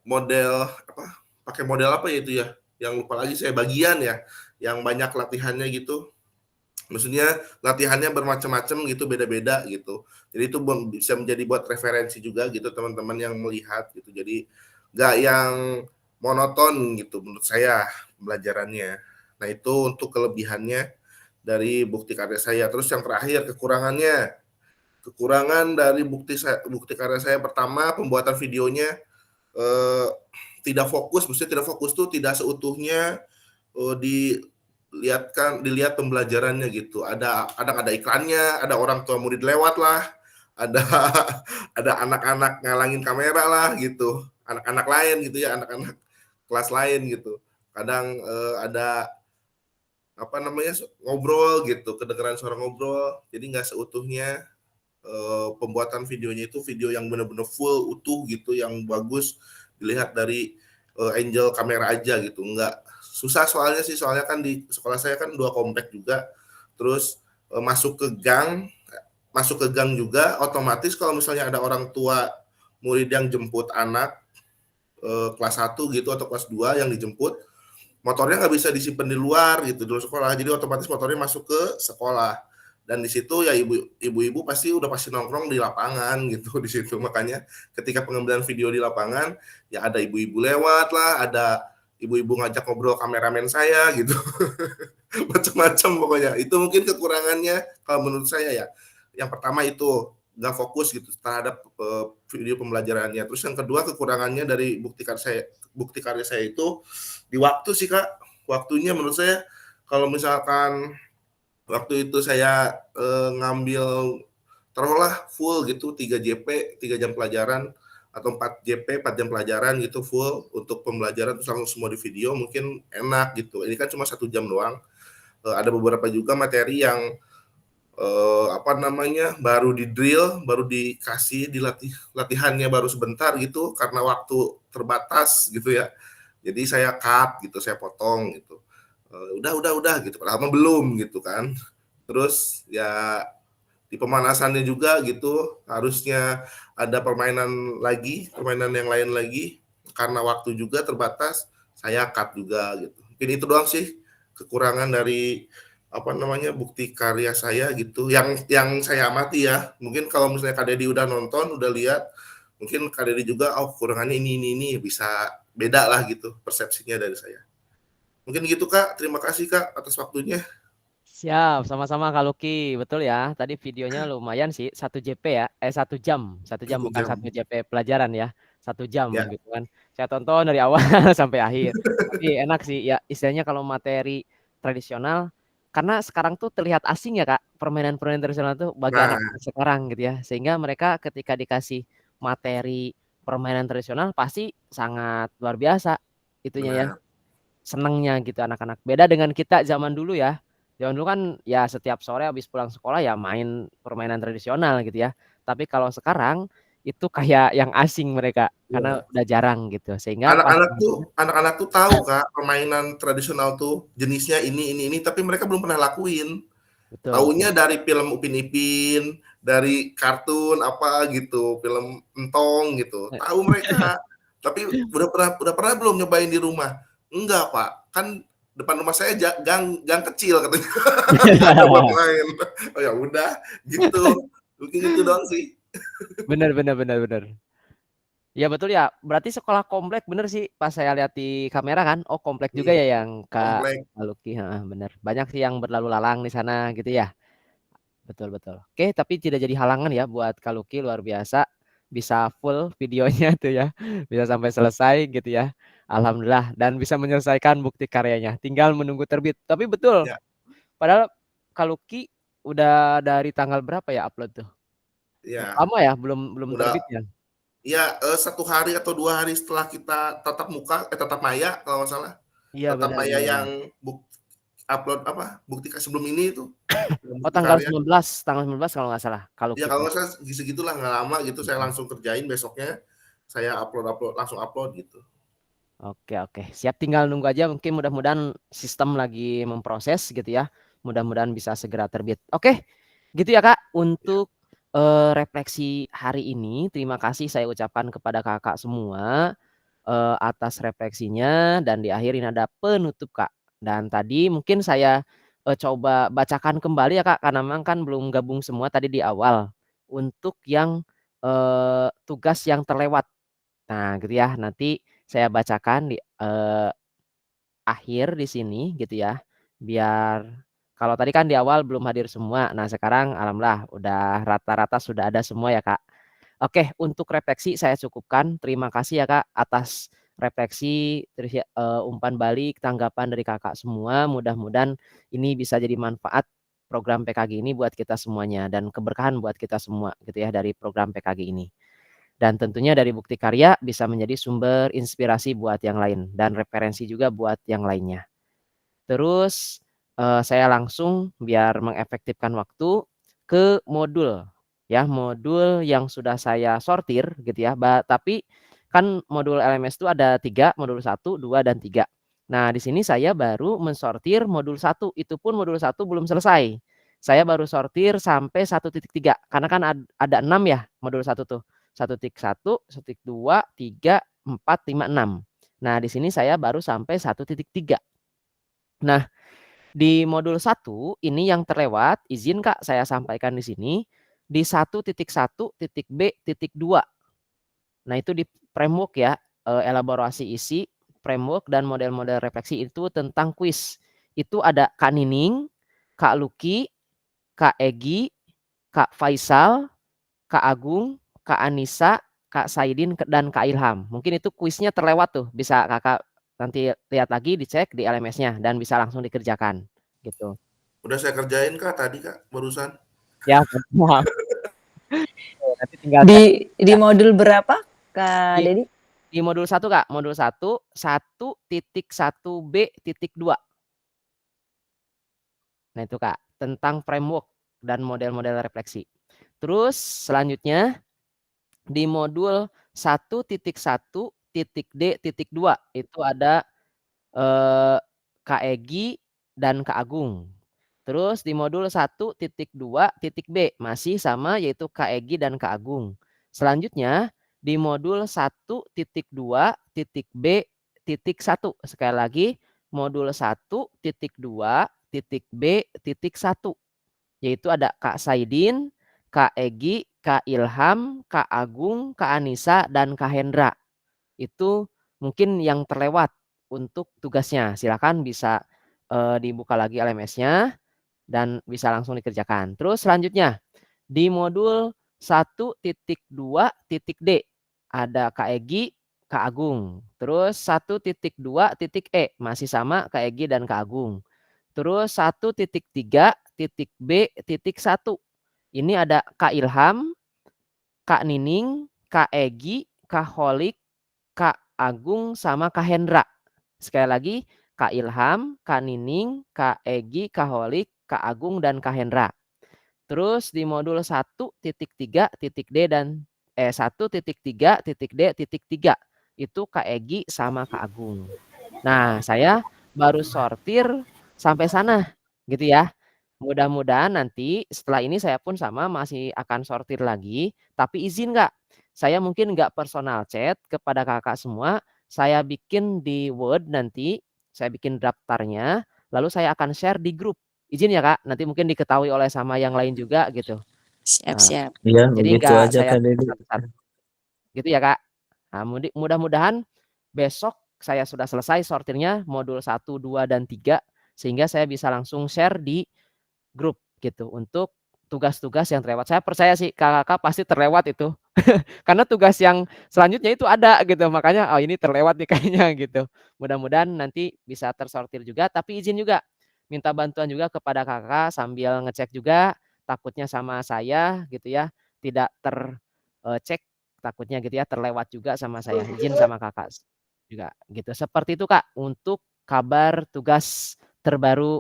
model apa? Pakai model apa ya itu ya? Yang lupa lagi saya, bagian ya, yang banyak latihannya gitu. Maksudnya latihannya bermacam-macam gitu, beda-beda gitu. Jadi itu bisa menjadi buat referensi juga gitu teman-teman yang melihat gitu. Jadi nggak yang monoton gitu menurut saya pembelajarannya. Nah itu untuk kelebihannya dari bukti karya saya. Terus yang terakhir kekurangannya. Kekurangan dari bukti karya saya, pertama pembuatan videonya tidak fokus. Maksudnya tidak fokus tuh tidak seutuhnya dilihat pembelajarannya gitu. Kadang ada iklannya, ada orang tua murid lewat lah, ada anak-anak ngalangin kamera lah gitu, anak-anak lain gitu ya, anak-anak kelas lain gitu. Kadang ada apa namanya, ngobrol gitu, kedengeran suara ngobrol. Jadi nggak seutuhnya pembuatan videonya itu video yang benar-benar full utuh gitu, yang bagus dilihat dari angle kamera aja gitu. Nggak susah soalnya kan di sekolah saya kan 2 komplek juga, terus masuk ke gang juga, otomatis kalau misalnya ada orang tua murid yang jemput anak kelas 1 gitu atau kelas 2 yang dijemput, motornya nggak bisa disimpan di luar gitu di luar sekolah, jadi otomatis motornya masuk ke sekolah. Dan di situ ya ibu-ibu pasti nongkrong di lapangan gitu di situ. Makanya ketika pengambilan video di lapangan ya ada ibu-ibu lewat lah, ada ibu-ibu ngajak ngobrol kameramen saya gitu. Macam-macam pokoknya. Itu mungkin kekurangannya kalau menurut saya ya. Yang pertama itu nggak fokus gitu terhadap video pembelajarannya. Terus yang kedua kekurangannya dari bukti karya saya itu di waktu sih Kak. Waktunya menurut saya kalau misalkan waktu itu saya ngambil taruhlah full gitu 3 JP, 3 jam pelajaran atau 4 JP, 4 jam pelajaran gitu full untuk pembelajaran terus langsung semua di video, mungkin enak gitu. Ini kan cuma 1 jam doang. Ada beberapa juga materi yang apa namanya, baru di drill, baru dikasih latihannya baru sebentar gitu karena waktu terbatas gitu ya. Jadi saya cut gitu, saya potong gitu. Udah gitu, padahal belum gitu kan. Terus ya di pemanasannya juga gitu harusnya ada permainan yang lain lagi, karena waktu juga terbatas saya cut juga gitu. Mungkin itu doang sih kekurangan dari apa namanya bukti karya saya gitu yang saya amati ya. Mungkin kalau misalnya Kak Dedi udah nonton, udah lihat, mungkin Kak Dedi juga kekurangannya ini bisa beda lah gitu persepsinya dari saya. Mungkin gitu Kak, terima kasih Kak atas waktunya. Siap, sama-sama Kak Luki, betul ya. Tadi videonya lumayan sih, 1 JP ya, 1 jam, 1 jam bukan 1 JP pelajaran ya, 1 jam Ya. gitu kan. Saya tonton dari awal sampai akhir. Tapi enak sih ya, istilahnya kalau materi tradisional, karena sekarang tuh terlihat asing ya Kak, permainan-permainan tradisional tuh bagi anak sekarang gitu ya. Sehingga mereka ketika dikasih materi permainan tradisional pasti sangat luar biasa itunya ya. Senengnya gitu anak-anak. Beda dengan kita zaman dulu ya. Zaman dulu kan ya setiap sore habis pulang sekolah ya main permainan tradisional gitu ya. Tapi kalau sekarang itu kayak yang asing mereka karena udah jarang gitu. Sehingga anak-anak tuh tahu Kak permainan tradisional tuh jenisnya ini tapi mereka belum pernah lakuin. Betul, Taunya betul. dari film Upin Ipin, dari kartun apa gitu, film Entong gitu. Tahu mereka. Tapi udah pernah belum nyobain di rumah? Enggak, Pak. Kan depan rumah saya gang kecil katanya. Enggak ada buat main. Oh ya udah, gitu. Mungkin itu doang sih. Bener, bener, bener, bener. Ya betul ya. Berarti sekolah komplek bener sih pas saya lihat di kamera kan. Oh komplek juga Iya, ya yang Kak komplek. Lucky. Heeh, bener. Banyak sih yang berlalu lalang di sana gitu ya. Betul, betul. Oke, tapi tidak jadi halangan ya buat Kak Lucky, luar biasa. Bisa full videonya tuh ya. Bisa sampai selesai gitu ya. Alhamdulillah. Dan bisa menyelesaikan bukti karyanya. Tinggal menunggu terbit. Tapi betul. Ya, Padahal Kak Lucky udah dari tanggal berapa ya upload tuh? ya. Lama ya, belum belum Udah terbit ya? ya 1 hari atau 2 hari setelah kita tatap maya kalau nggak salah. Iya Tatap benar maya benar yang benar. upload apa bukti sebelum ini itu Oh bukti karya. tanggal 19 kalau nggak salah Kak Ya Lucky kalau tuh. nggak salah segitulah nggak lama gitu saya Mhm. langsung kerjain besoknya saya langsung upload gitu. Oke, oke. Siap, tinggal nunggu aja, mungkin mudah-mudahan sistem lagi memproses gitu ya. Mudah-mudahan bisa segera terbit. Oke, gitu ya Kak Ya, untuk refleksi hari ini. Terima kasih saya ucapkan kepada Kakak semua atas refleksinya, dan di akhir ini ada penutup Kak. Dan tadi mungkin saya coba bacakan kembali ya Kak, karena memang kan belum gabung semua tadi di awal. Untuk yang tugas yang terlewat. Nah, gitu ya. Nanti saya bacakan di akhir di sini gitu ya. Biar kalau tadi kan di awal belum hadir semua. Nah, sekarang alhamdulillah udah rata-rata sudah ada semua ya, Kak. Oke, untuk refleksi saya cukupkan. Terima kasih ya, Kak, atas refleksi terus ya, umpan balik, tanggapan dari Kakak semua. Mudah-mudahan ini bisa jadi manfaat program PKG ini buat kita semuanya dan keberkahan buat kita semua gitu ya dari program PKG ini. Dan tentunya dari bukti karya bisa menjadi sumber inspirasi buat yang lain dan referensi juga buat yang lainnya. Terus saya langsung biar mengefektifkan waktu ke modul ya, modul yang sudah saya sortir gitu ya. Tapi kan modul LMS itu ada 3, modul 1, 2, dan 3. Nah, di sini saya baru mensortir modul 1, itu pun modul 1 belum selesai. Saya baru sortir sampai 1.3 karena kan ada 6 ya modul 1 tuh. 1.1, 1.2, 3, 4, 5, 6. Nah, di sini saya baru sampai 1.3. Nah, di modul 1 ini yang terlewat, izin Kak saya sampaikan di sini, di 1.1.b.2. Nah, itu di framework ya, elaborasi isi, framework dan model-model refleksi itu tentang kuis. Itu ada Kak Nining, Kak Lucky, Kak Egi, Kak Faisal, Kak Agung, Kak Anissa, Kak Saidin, dan Kak Ilham. Mungkin itu kuisnya terlewat tuh, bisa Kakak nanti lihat lagi, dicek di LMS-nya dan bisa langsung dikerjakan gitu. udah saya kerjain Kak tadi Kak barusan. Ya, maaf. Nanti tinggal Di modul berapa, Kak di, Dedi? di modul 1 Kak, modul 1 1.1b.2. Nah, itu Kak, tentang framework dan model-model refleksi. Terus selanjutnya di modul 1.1.d.2 itu ada Kak Egi dan Kak Agung. Terus di modul 1.2.b masih sama yaitu Kak Egi dan Kak Agung. Selanjutnya di modul 1.2.b.1 sekali lagi modul 1.2.b.1 yaitu ada Kak Saidin, Kak Egi, Kak Ilham, Kak Agung, Kak Anissa, dan Kak Hendra. Itu mungkin yang terlewat untuk tugasnya. Silakan bisa dibuka lagi LMS-nya dan bisa langsung dikerjakan. Terus selanjutnya di modul 1.2.d ada Kak Egi, Kak Agung. Terus 1.2.e masih sama Kak Egi dan Kak Agung. Terus 1.3.b.1 ini ada Kak Ilham, Kak Nining, Kak Egi, Kak Holik, Kak Agung, sama Kak Hendra. Sekali lagi, Kak Ilham, Kak Nining, Kak Egi, Kak Holik, Kak Agung, dan Kak Hendra. Terus di modul 1.3.d dan 1.3.d.3 itu Kak Egi sama Kak Agung. Nah, saya baru sortir sampai sana gitu ya. mudah-mudahan nanti setelah ini saya pun sama masih akan sortir lagi, tapi izin nggak, saya mungkin nggak personal chat kepada kakak semua, saya bikin di Word nanti, saya bikin daftarnya, lalu saya akan share di grup. Izin ya Kak, nanti mungkin diketahui oleh sama yang lain juga gitu. Nah, Siap-siap. Iya, jadi begitu nggak aja saya Kak Dedi. satu-satu. Gitu ya Kak. Nah, mudah-mudahan besok saya sudah selesai sortirnya modul 1, 2, dan 3 sehingga saya bisa langsung share di grup gitu untuk tugas-tugas yang terlewat. Saya percaya sih kakak pasti terlewat itu. Karena tugas yang selanjutnya itu ada gitu. Makanya oh ini terlewat nih kayaknya gitu. Mudah-mudahan nanti bisa tersortir juga, tapi izin juga minta bantuan juga kepada kakak sambil ngecek juga takutnya sama saya gitu ya tidak tercek takutnya gitu ya terlewat juga sama saya. Izin sama kakak juga gitu. Seperti itu Kak untuk kabar tugas terbaru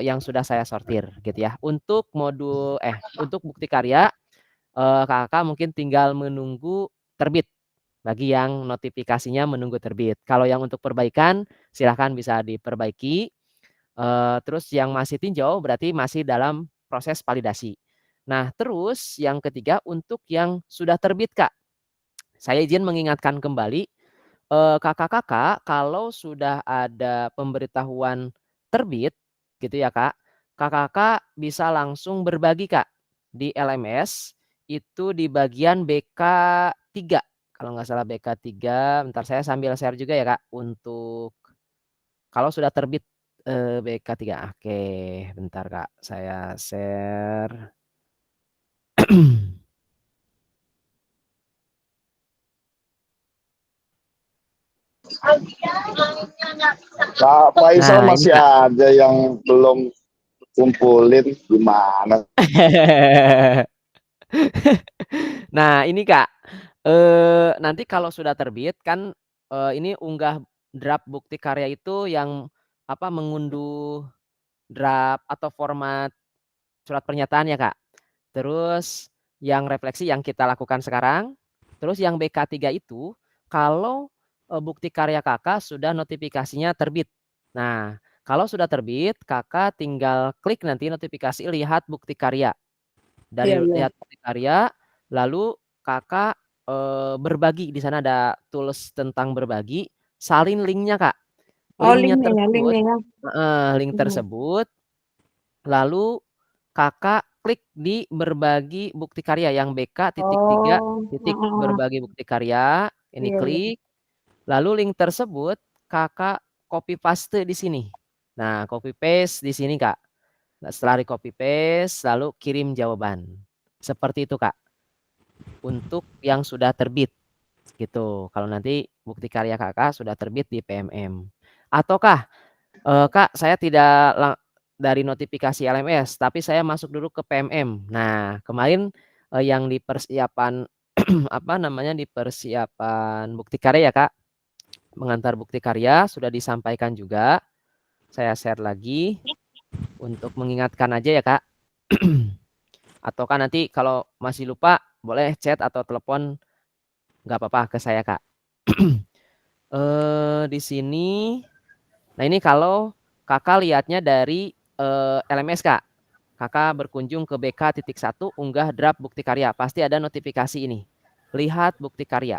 yang sudah saya sortir gitu ya. Untuk untuk bukti karya Kakak mungkin tinggal menunggu terbit bagi yang notifikasinya menunggu terbit. Kalau yang untuk perbaikan silahkan bisa diperbaiki. Terus yang masih tinjau berarti masih dalam proses validasi. Nah, terus yang ketiga untuk yang sudah terbit Kak. Saya izin mengingatkan kembali kakak-kakak kalau sudah ada pemberitahuan terbit gitu ya Kak, kakak-kakak bisa langsung berbagi Kak di LMS itu di bagian BK3 kalau nggak salah BK3 bentar saya sambil share juga ya Kak untuk kalau sudah terbit BK3 oke bentar Kak saya share. Pak Faisal Nah ini masih Kak. ada yang belum kumpulin gimana? Nah ini Kak, nanti kalau sudah terbit kan, ini unggah draft bukti karya itu yang mengunduh draft atau format surat pernyataan ya Kak. Terus yang refleksi yang kita lakukan sekarang, terus yang BK3 itu kalau, bukti karya Kakak sudah notifikasinya terbit. Nah, kalau sudah terbit Kakak tinggal klik nanti notifikasi lihat bukti karya. Dari Iya, iya. lihat bukti karya, lalu Kakak, berbagi di sana ada tools tentang berbagi, salin linknya Kak. Oh, Linknya linknya tersebut ya. link Mhm. tersebut, lalu Kakak klik di berbagi bukti karya yang BK.3 Oh, titik heeh. berbagi bukti karya, ini Iya, iya. klik, lalu link tersebut Kakak copy paste di sini. Nah, copy paste di sini Kak. Nah, setelah di copy paste lalu kirim jawaban. Seperti itu Kak. Untuk yang sudah terbit gitu. Kalau nanti bukti karya Kakak sudah terbit di PMM. Ataukah Kak saya tidak dari notifikasi LMS tapi saya masuk dulu ke PMM. Nah, kemarin yang di persiapan di persiapan bukti karya ya Kak. Mengantar bukti karya sudah disampaikan juga. Saya share lagi untuk mengingatkan aja ya Kak. Atau kan nanti kalau masih lupa boleh chat atau telepon nggak apa-apa ke saya Kak. Di sini, nah ini kalau Kakak lihatnya dari LMS Kak. Kakak berkunjung ke BK.1 unggah draft bukti karya. Pasti ada notifikasi ini. Lihat bukti karya.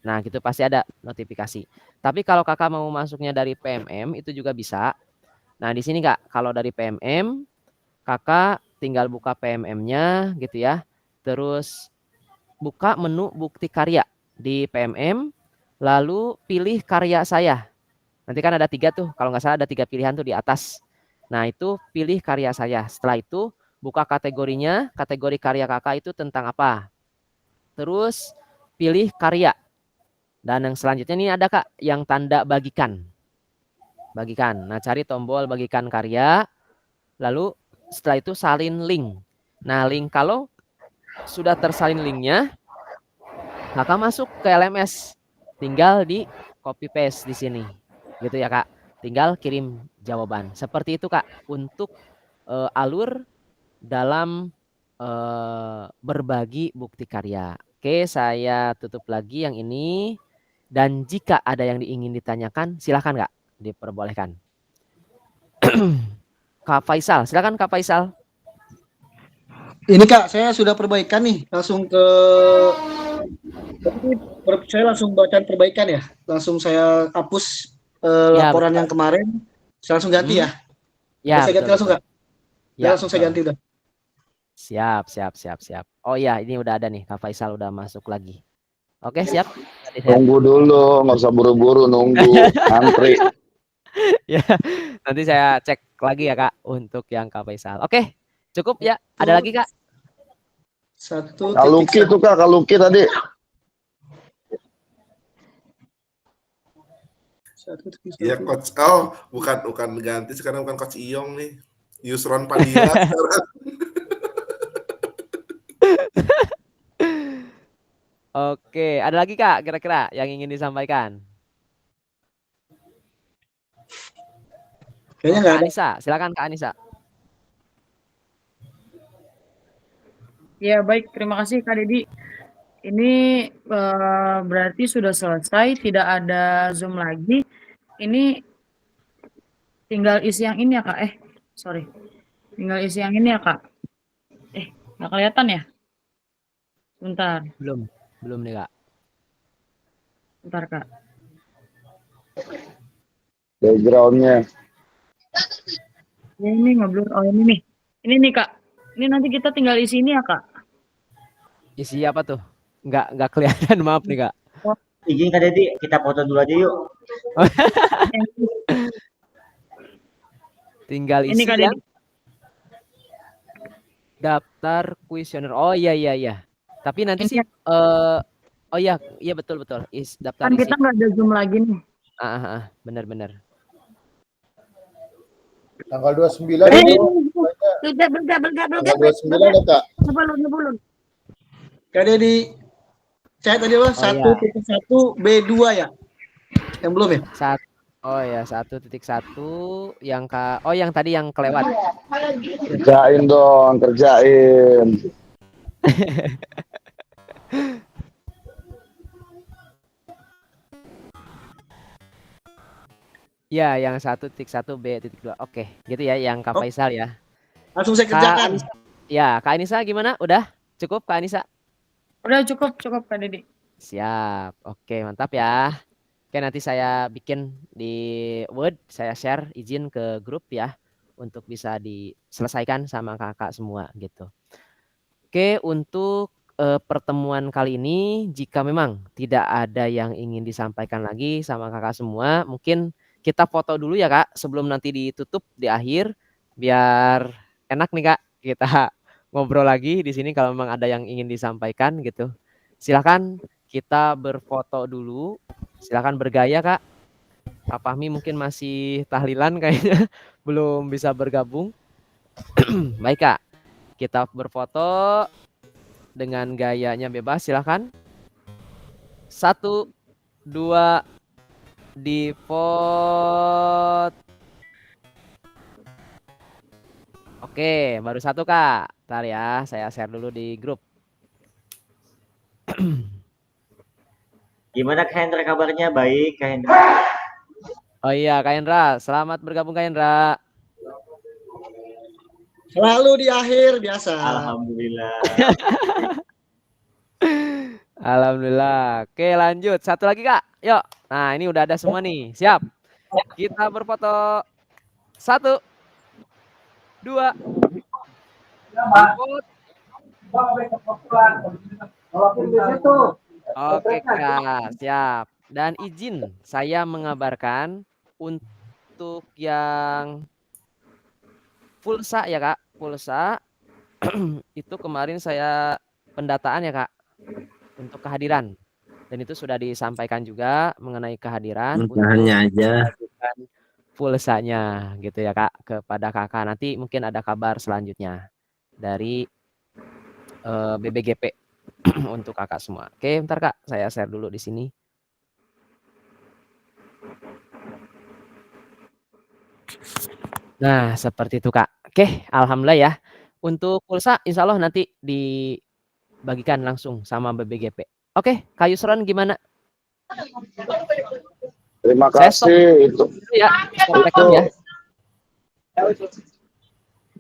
Nah gitu pasti ada notifikasi. Tapi kalau Kakak mau masuknya dari PMM itu juga bisa. Nah di sini Kak, kalau dari PMM Kakak tinggal buka PMM-nya gitu ya. Terus buka menu bukti karya di PMM, lalu pilih karya saya. Nanti kan ada 3 tuh, kalau nggak salah ada 3 pilihan tuh di atas. Nah itu pilih karya saya. Setelah itu buka kategorinya, kategori karya kakak itu tentang apa. Terus pilih karya. Dan yang selanjutnya ini ada Kak yang tanda bagikan. Bagikan. Nah cari tombol bagikan karya. Lalu setelah itu salin link. Nah link kalau sudah tersalin linknya, Kakak masuk ke LMS. Tinggal di copy paste di sini. Gitu ya Kak. Tinggal kirim jawaban. Seperti itu Kak untuk alur dalam berbagi bukti karya. Oke, saya tutup lagi yang ini. Dan jika ada yang ingin ditanyakan, silakan Kak, diperbolehkan. Kak Faisal. Silakan Kak Faisal. Ini Kak, saya sudah perbaikan nih, langsung ke saya langsung bacaan perbaikan ya. Langsung saya hapus Ya, laporan betul. yang kemarin. Saya langsung ganti ya. Ya, Saya ganti betul, langsung betul. Kak. Ya, Langsung saya betul. ganti udah. Siap, siap, siap, siap. Oh iya, ini udah ada nih, Kak Faisal udah masuk lagi. Oke, siap. Tunggu dulu, nggak usah buru-buru nunggu antri. Ya, nanti saya cek lagi ya Kak untuk yang Kak Faisal. Oke, cukup ya. Ada lagi Kak? Kaluki tuh Kak, Kaluki tadi. Iya coach. Oh, bukan ganti sekarang, bukan coach Iyong nih. Yusron Padilla sekarang. Oke, ada lagi Kak kira-kira yang ingin disampaikan? Kayaknya Kak nggak ada. Anissa, silakan Kak Anissa. Ya, baik. Terima kasih Kak Dedi. Ini berarti sudah selesai, tidak ada Zoom lagi. Ini tinggal isi yang ini ya Kak. Sorry. Tinggal isi yang ini ya Kak. Nggak kelihatan ya? Bentar, Belum nih Kak. bentar Kak. Backgroundnya. Ya, ini ngeblur. Oh, ini nih. Ini nih Kak. Ini nanti kita tinggal isi ini ya Kak. Isi apa tuh? Nggak kelihatan, maaf nih Kak. Izin Kak Dedi, kita foto dulu aja yuk. Tinggal Ini isi Kak yang Dedi. daftar kuesioner. Oh iya. Tapi nanti sih oh iya betul. Daftar Kan isi. kita nggak ada Zoom lagi nih. Benar. Tanggal 29 Belum. tanggal 29 ada Kak. Belum. Kak Dedi, saya tadi apa? Oh, iya. 1.1 B2 ya? Yang belum ya? 1.1 yang yang tadi yang kelewat. Kerjain dong, kerjain. Ya, yang 1.1 B.2. Oke, gitu ya yang Kak Faisal ya. Langsung saya kerjakan. Kak Anissa gimana? Udah cukup Kak Anissa? Udah cukup Kak Dedi. Siap. Oke, mantap ya. Oke, nanti saya bikin di Word, saya share izin ke grup ya untuk bisa diselesaikan sama kakak semua gitu. Oke, untuk pertemuan kali ini jika memang tidak ada yang ingin disampaikan lagi sama kakak semua, mungkin kita foto dulu ya Kak sebelum nanti ditutup di akhir biar enak nih Kak kita ngobrol lagi di sini kalau memang ada yang ingin disampaikan gitu. Silakan kita berfoto dulu. Silakan bergaya Kak. Kak Fahmi mungkin masih tahlilan kayaknya belum bisa bergabung. Baik Kak. Kita berfoto dengan gayanya bebas silakan. 1 2 di foto. Oke, baru 1 Kak. Ntar ya, saya share dulu di grup. Gimana Kak Hendra kabarnya? Baik Kak Hendra. Oh iya Kak Hendra, selamat bergabung Kak Hendra. Selalu di akhir biasa. Alhamdulillah. Alhamdulillah. Oke, lanjut. Satu lagi Kak. Yuk. Nah, ini udah ada semua nih. Siap. Kita berfoto. 1 2 Oke Kak, siap. Dan izin saya mengabarkan untuk yang pulsa ya Kak, pulsa itu kemarin saya pendataan ya Kak untuk kehadiran. Dan itu sudah disampaikan juga mengenai kehadiran untuk aja. pulsanya gitu ya Kak kepada Kakak. Nanti mungkin ada kabar selanjutnya dari BBGP untuk Kakak semua. Oke, bentar Kak, saya share dulu di sini. Nah, seperti itu Kak. Oke, alhamdulillah ya. Untuk pulsa insya Allah nanti dibagikan langsung sama BBGP. Oke, Kak Yusron gimana? Terima kasih. Itu ya, stop rekam ya.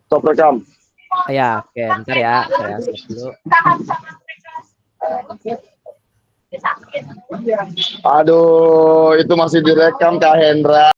Stop rekam. Ya, oke, bentar ya, saya stop dulu. Aduh, itu masih direkam Kak Hendra.